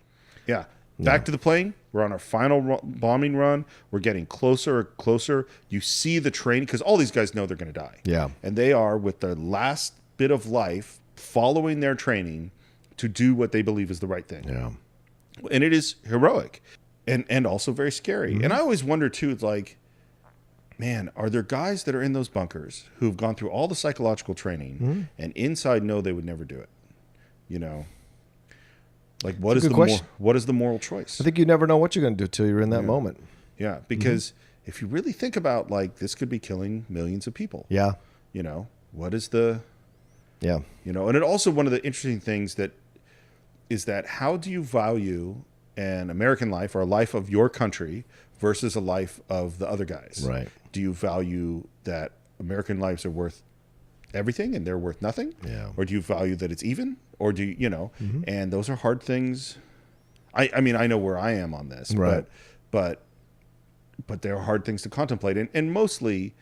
Yeah. Back to the plane. We're on our final bombing run. We're getting closer and closer. You see the train, because all these guys know they're going to die. Yeah. And they are, with their last bit of life, following their training to do what they believe is the right thing. Yeah. And it is heroic and also very scary. Mm-hmm. And I always wonder, too, it's like, man, are there guys that are in those bunkers who've gone through all the psychological training Mm-hmm. and inside know they would never do it? You know? Like, what It's is a good question. what is the moral choice? I think you never know what you're going to do till you're in that moment. Yeah, because if you really think about, like, this could be killing millions of people. Yeah. You know, what is the... Yeah. You know, and it also, one of the interesting things that is that how do you value an American life or a life of your country versus a life of the other guys? Right. Do you value that American lives are worth everything and they're worth nothing? Yeah. Or do you value that it's even? Or do you know, and those are hard things. I mean, I know where I am on this, Right. but they're hard things to contemplate. And mostly,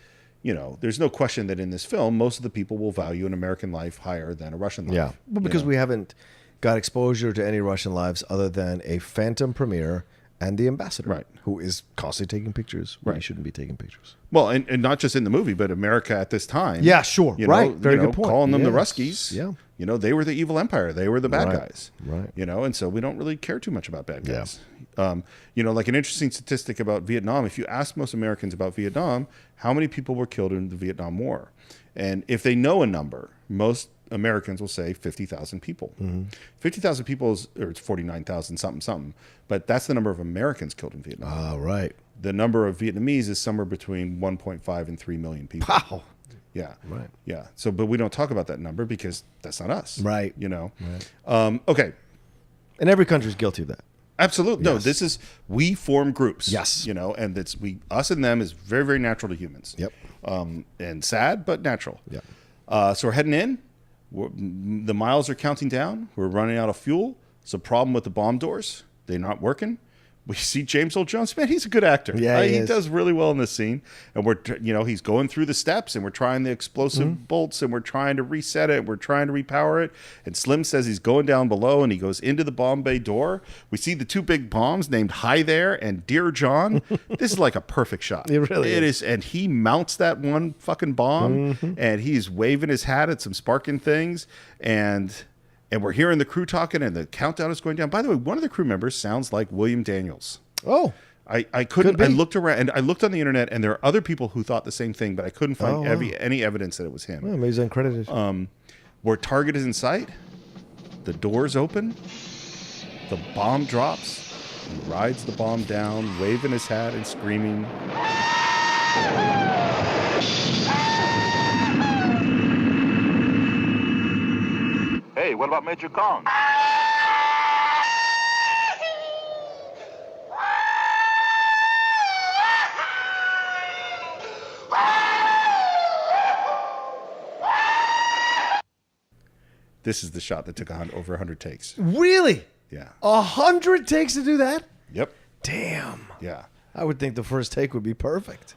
you know, there's no question that in this film, most of the people will value an American life higher than a Russian life. Yeah. Well, because we haven't got exposure to any Russian lives other than a phantom premier and the ambassador, Right. who is constantly taking pictures when he Right. shouldn't be taking pictures. Well, and not just in the movie, but America at this time. Yeah, sure. You know, Right. Very good point. Calling them the Yes. Ruskies. Yeah. You know, they were the evil empire. They were the bad Right. guys. Right. You know, and so we don't really care too much about bad Yeah. guys. You know, like an interesting statistic about Vietnam, if you ask most Americans about Vietnam, how many people were killed in the Vietnam War? And if they know a number, most Americans will say 50,000 people. 50,000 people or it's 49,000 something, but that's the number of Americans killed in Vietnam. Ah, right. The number of Vietnamese is somewhere between 1.5 and 3 million people. Wow. Yeah. Right. Yeah. So, but we don't talk about that number because that's not us. Right. You know? Right. Okay. And every country's guilty of that. Absolutely. No, Yes. this is, we form groups. Yes. You know, and it's us and them is very, very natural to humans. Yep. And sad, but natural. Yep. So we're heading in. The miles are counting down. We're running out of fuel. It's a problem with the bomb doors. They're not working. We see James Earl Jones. Man, he's a good actor. Yeah, he he is. does really well in this scene. And he's going through the steps, and we're trying the explosive bolts, and we're trying to reset it. We're trying to repower it. And Slim says he's going down below, and he goes into the bomb bay door. We see the two big bombs named Hi There and Dear John. This is like a perfect shot. It really is. And he mounts that one fucking bomb, and he's waving his hat at some sparking things, and we're hearing the crew talking, and the countdown is going down. By the way, one of the crew members sounds like William Daniels. Oh. I couldn't. I looked around and I looked on the internet, and there are other people who thought the same thing, but I couldn't find any evidence that it was him. Well, maybe he's uncredited. Where target is in sight, the doors open, the bomb drops. He rides the bomb down, waving his hat and screaming. Hey, what about Major Kong? This is the shot that took over 100 takes. Really? Yeah. 100 takes to do that? Yep. Damn. Yeah. I would think the first take would be perfect.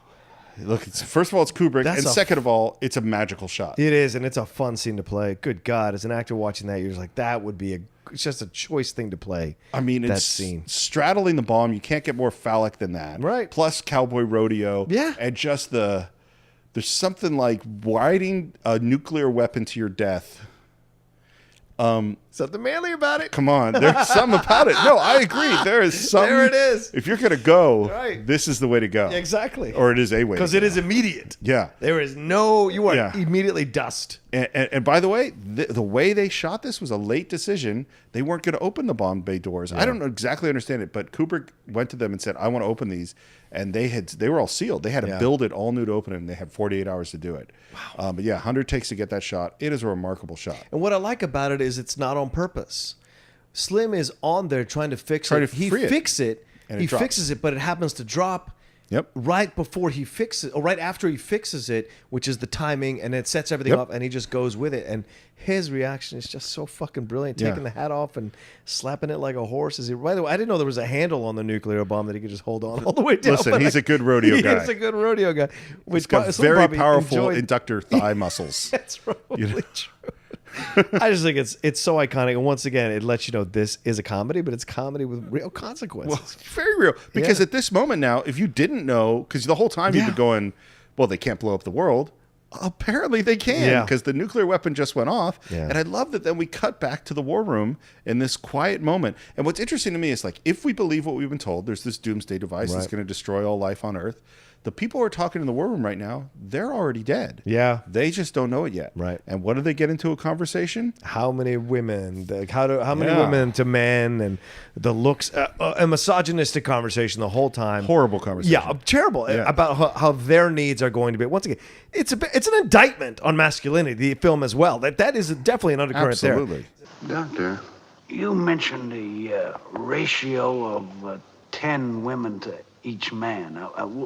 Look, first of all, it's Kubrick, and second of all, it's a magical shot. It is, and it's a fun scene to play. Good God, as an actor watching that, you're just like, that would be it's just a choice thing to play. I mean, that it's scene. Straddling the bomb. You can't get more phallic than that. Right. Plus cowboy rodeo. Yeah. And just there's something like riding a nuclear weapon to your death. Something manly about it. Come on, there's something about it. No, I agree. There is some. There it is. If you're gonna go, right. This is the way to go. Exactly. Or it is a way. Because it is immediate. Yeah. There is you are immediately dust. And by the way, the way they shot this was a late decision. They weren't going to open the bomb bay doors. Yeah. I don't exactly understand it, but Kubrick went to them and said, "I want to open these," and they were all sealed. They had to build it all new to open it, and they had 48 hours to do it. Wow. But 100 takes to get that shot. It is a remarkable shot. And what I like about it is it's not on purpose. Slim is on there trying to fix it. He fixes it, but it happens to drop. Yep. Right before he fixes, or right after he fixes it, which is the timing, and it sets everything up, and he just goes with it. And his reaction is just so fucking brilliant, taking the hat off and slapping it like a horse. By the way, I didn't know there was a handle on the nuclear bomb that he could just hold on all the way down. Listen, he's a good rodeo guy. He's a good rodeo guy. He's got very powerful inductor thigh muscles. That's probably true. I just think it's so iconic, and once again, it lets you know this is a comedy, but it's comedy with real consequences. Well, it's very real. Because at this moment now, if you didn't know, because the whole time you've been going, well, they can't blow up the world. Apparently they can, because the nuclear weapon just went off. Yeah. And I love that then we cut back to the war room in this quiet moment. And what's interesting to me is, like, if we believe what we've been told, there's this doomsday device that's going to destroy all life on Earth. The people who are talking in the war room right now, they're already dead. Yeah. They just don't know it yet. Right. And what do they get into a conversation? How many women, how many women to men, and the looks, a misogynistic conversation the whole time. Horrible conversation. Yeah, terrible about how their needs are going to be. Once again, it's an indictment on masculinity, the film as well. That is definitely an undercurrent there. Absolutely. Doctor, you mentioned the ratio of 10 women to each man.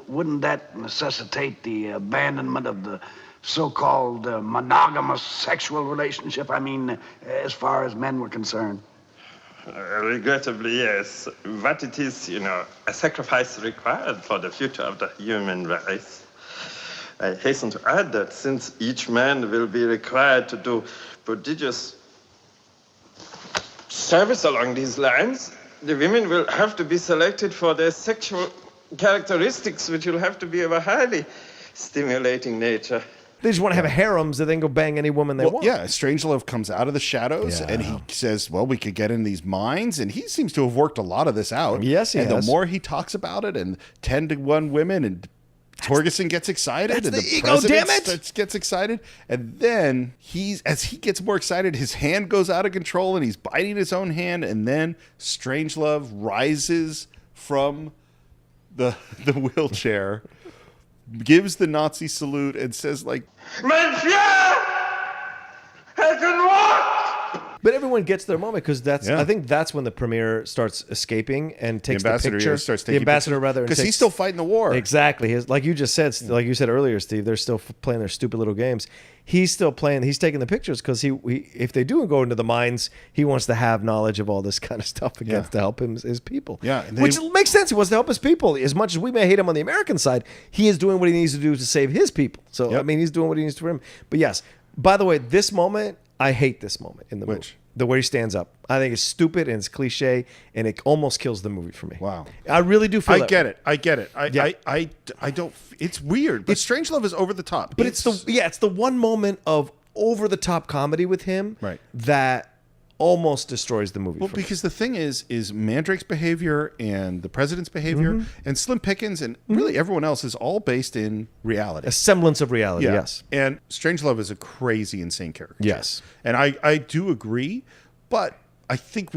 Wouldn't that necessitate the abandonment of the so-called monogamous sexual relationship? I mean, as far as men were concerned. Regrettably, yes. But it is, a sacrifice required for the future of the human race. I hasten to add that since each man will be required to do prodigious service along these lines, the women will have to be selected for their sexual characteristics, which will have to be of a highly stimulating nature. They just want to have harems that then go bang any woman they want. Yeah, Strangelove comes out of the shadows and he says, well, we could get in these mines. And he seems to have worked a lot of this out. Yes, he has. And the more he talks about it, and 10 to 1 women, and Torgerson gets excited. That's and the ego, damn it! Gets excited. And then as he gets more excited, his hand goes out of control and he's biting his own hand. And then Strangelove rises from the wheelchair, gives the Nazi salute, and says, like, Mein Führer, I can walk! But everyone gets their moment, because I think that's when the premier starts escaping and takes the picture. The ambassador, because he's still fighting the war. Exactly. Like you just said, like you said earlier, Steve, they're still playing their stupid little games. He's still playing. He's taking the pictures because if they do go into the mines, he wants to have knowledge of all this kind of stuff against to help his people. Yeah, which makes sense. He wants to help his people. As much as we may hate him on the American side, he is doing what he needs to do to save his people. So I mean, he's doing what he needs to for him. But yes, by the way, this moment, I hate this moment in the movie. The way he stands up. I think it's stupid and it's cliche, and it almost kills the movie for me. Wow. I really do feel I get it. I don't. It's weird, but Strangelove is over the top. But it's the one moment of over the top comedy with him, right? That almost destroys the movie. Well, because the thing is Mandrake's behavior and the president's behavior and Slim Pickens and really everyone else is all based in reality. A semblance of reality, yes. And Strangelove is a crazy, insane character. Yes. And I do agree, but I think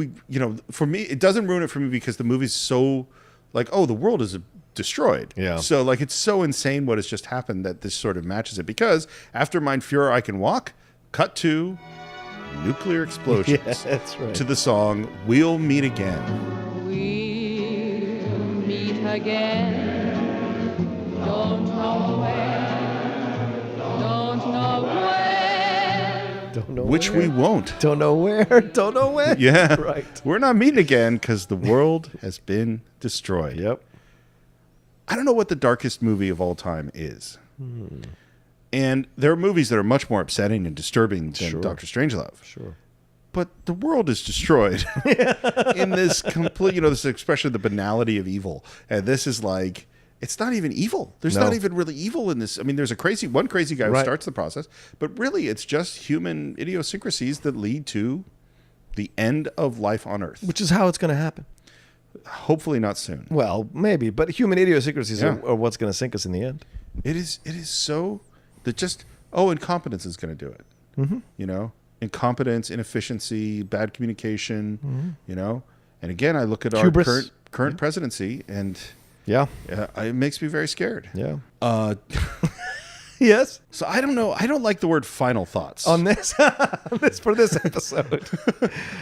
for me, it doesn't ruin it for me because the movie's so like, oh, the world is destroyed. Yeah. So like, it's so insane what has just happened that this sort of matches it because after Mein Führer, I Can Walk, cut to nuclear explosions. Yeah, that's right. To the song We'll Meet Again. We'll meet again. Don't know where. Don't know where. Don't know Which where. we won't. Don't know where. Don't know when. Yeah. Right. We're not meeting again because the world has been destroyed. Yep. I don't know what the darkest movie of all time is. And there are movies that are much more upsetting and disturbing than Dr. Strangelove. Sure. But the world is destroyed in this complete, this expression of the banality of evil. And this is like, it's not even evil. There's not even really evil in this. I mean, there's one crazy guy who starts the process, but really it's just human idiosyncrasies that lead to the end of life on Earth. Which is how it's going to happen. Hopefully not soon. Well, maybe, but human idiosyncrasies are what's going to sink us in the end. It is so that just, incompetence is going to do it. Incompetence, inefficiency, bad communication, and again, I look at Hubris. our current presidency and it makes me very scared. Yeah. Yes. So I don't know. I don't like the word final thoughts. On this, for this episode.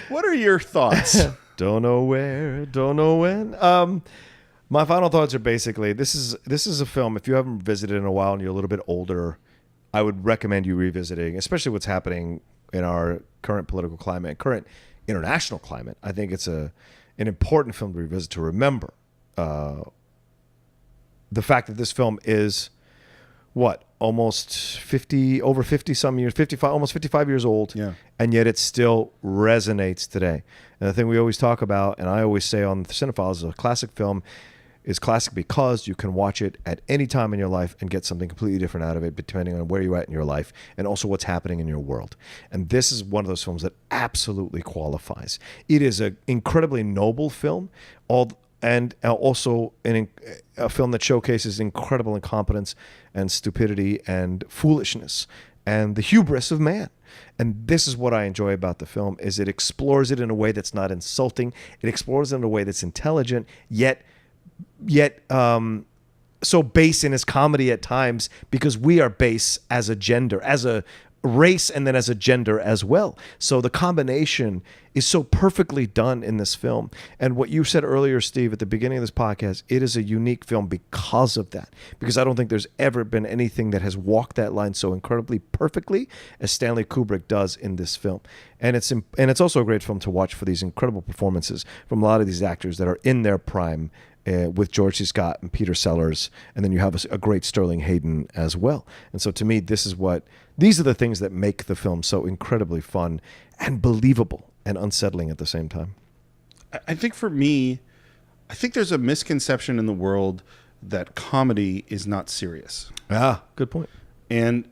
What are your thoughts? Don't know where, don't know when. My final thoughts are basically, this is a film, if you haven't visited in a while and you're a little bit older, I would recommend you revisiting, especially what's happening in our current political climate, current international climate. I think it's an important film to revisit, to remember the fact that this film is almost 50 some years, 55, almost 55 years old. Yeah. And yet it still resonates today. And the thing we always talk about, and I always say on the Cine-Files, is a classic film is classic because you can watch it at any time in your life and get something completely different out of it, depending on where you're at in your life and also what's happening in your world. And this is one of those films that absolutely qualifies. It is an incredibly noble film, and also a film that showcases incredible incompetence and stupidity and foolishness and the hubris of man. And this is what I enjoy about the film, is it explores it in a way that's not insulting. It explores it in a way that's intelligent, yet so base in his comedy at times, because we are base as a gender, as a race, and then as a gender as well. So the combination is so perfectly done in this film. And what you said earlier, Steve, at the beginning of this podcast, it is a unique film because of that. Because I don't think there's ever been anything that has walked that line so incredibly perfectly as Stanley Kubrick does in this film. And it's also a great film to watch for these incredible performances from a lot of these actors that are in their prime, with George C. Scott and Peter Sellers, and then you have a great Sterling Hayden as well. And so to me, these are the things that make the film so incredibly fun and believable and unsettling at the same time. I think for me, I think there's a misconception in the world that comedy is not serious. Ah, good point. And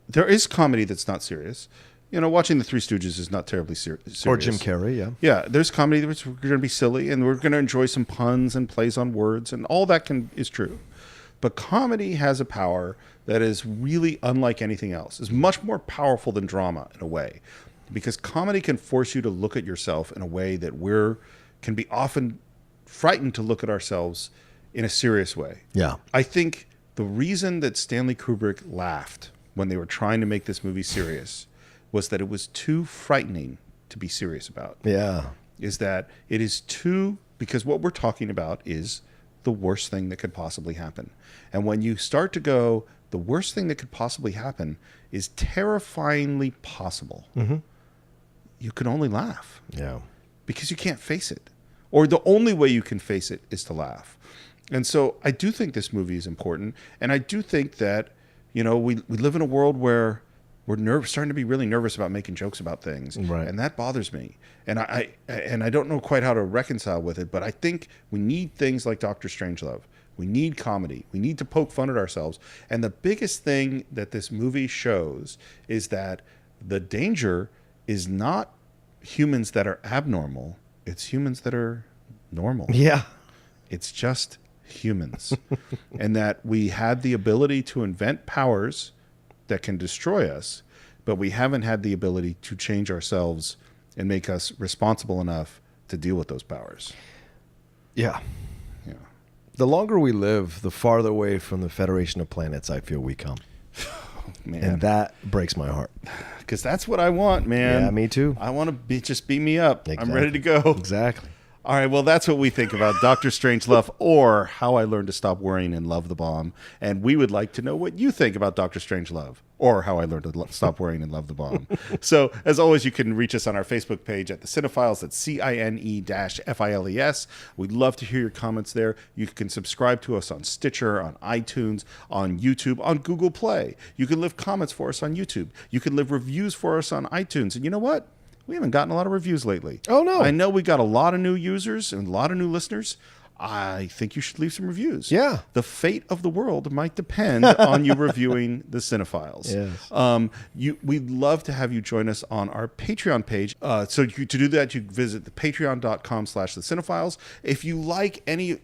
there is comedy that's not serious. Watching The Three Stooges is not terribly serious. Or Jim Carrey, yeah. Yeah, there's comedy that's going to be silly, and we're going to enjoy some puns and plays on words, and all that is true. But comedy has a power that is really unlike anything else. It's much more powerful than drama in a way, because comedy can force you to look at yourself in a way that can be often frightened to look at ourselves in a serious way. Yeah. I think the reason that Stanley Kubrick laughed when they were trying to make this movie serious was that it was too frightening to be serious about. Yeah. Is that it is because what we're talking about is the worst thing that could possibly happen. And when you start to go, the worst thing that could possibly happen is terrifyingly possible, you can only laugh. Yeah. Because you can't face it. Or the only way you can face it is to laugh. And so I do think this movie is important. And I do think that, we live in a world where we're starting to be really nervous about making jokes about things. Right. And that bothers me. And I don't know quite how to reconcile with it, but I think we need things like Dr. Strangelove. We need comedy. We need to poke fun at ourselves. And the biggest thing that this movie shows is that the danger is not humans that are abnormal. It's humans that are normal. Yeah. It's just humans. And that we had the ability to invent powers that can destroy us, but we haven't had the ability to change ourselves and make us responsible enough to deal with those powers. Yeah. Yeah. The longer we live, the farther away from the Federation of Planets I feel we come. Man. And that breaks my heart. Because that's what I want, man. Yeah, me too. I want to just beat me up. Exactly. I'm ready to go. Exactly. All right, well, that's what we think about Dr. Strangelove, or How I Learned to Stop Worrying and Love the Bomb. And we would like to know what you think about Dr. Strangelove, or How I Learned to Stop Worrying and Love the Bomb. So, as always, you can reach us on our Facebook page at the Cine-Files. That's CINE-FILES. We'd love to hear your comments there. You can subscribe to us on Stitcher, on iTunes, on YouTube, on Google Play. You can leave comments for us on YouTube. You can leave reviews for us on iTunes. And you know what? We haven't gotten a lot of reviews lately. Oh, no. I know we got a lot of new users and a lot of new listeners. I think you should leave some reviews. Yeah. The fate of the world might depend on you reviewing the Cine-Files. Yes. We'd love to have you join us on our Patreon page. To do that, you visit the patreon.com/the Cine-Files. If you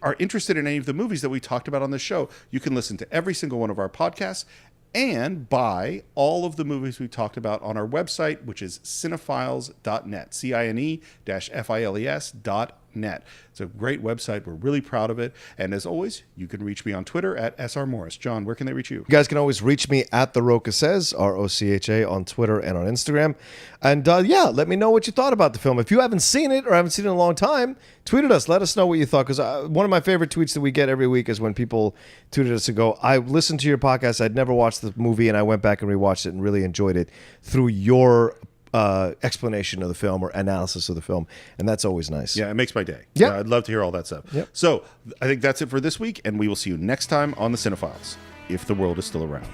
are interested in any of the movies that we talked about on this show, you can listen to every single one of our podcasts and buy all of the movies we talked about on our website, which is cinefiles.net, CINE-FILES.net. It's a great website. We're really proud of it. And as always, you can reach me on Twitter at SRMorris. John, where can they reach you? You guys can always reach me at The Rocha Says, ROCHA, on Twitter and on Instagram. And let me know what you thought about the film. If you haven't seen it or haven't seen it in a long time, tweet at us. Let us know what you thought. Because one of my favorite tweets that we get every week is when people tweet at us and go, I listened to your podcast. I'd never watched the movie, and I went back and rewatched it and really enjoyed it through your explanation of the film or analysis of the film, and that's always nice. Yeah, it makes my day. Yeah, I'd love to hear all that stuff. Yep. So I think that's it for this week, and we will see you next time on the Cine-Files, if the world is still around.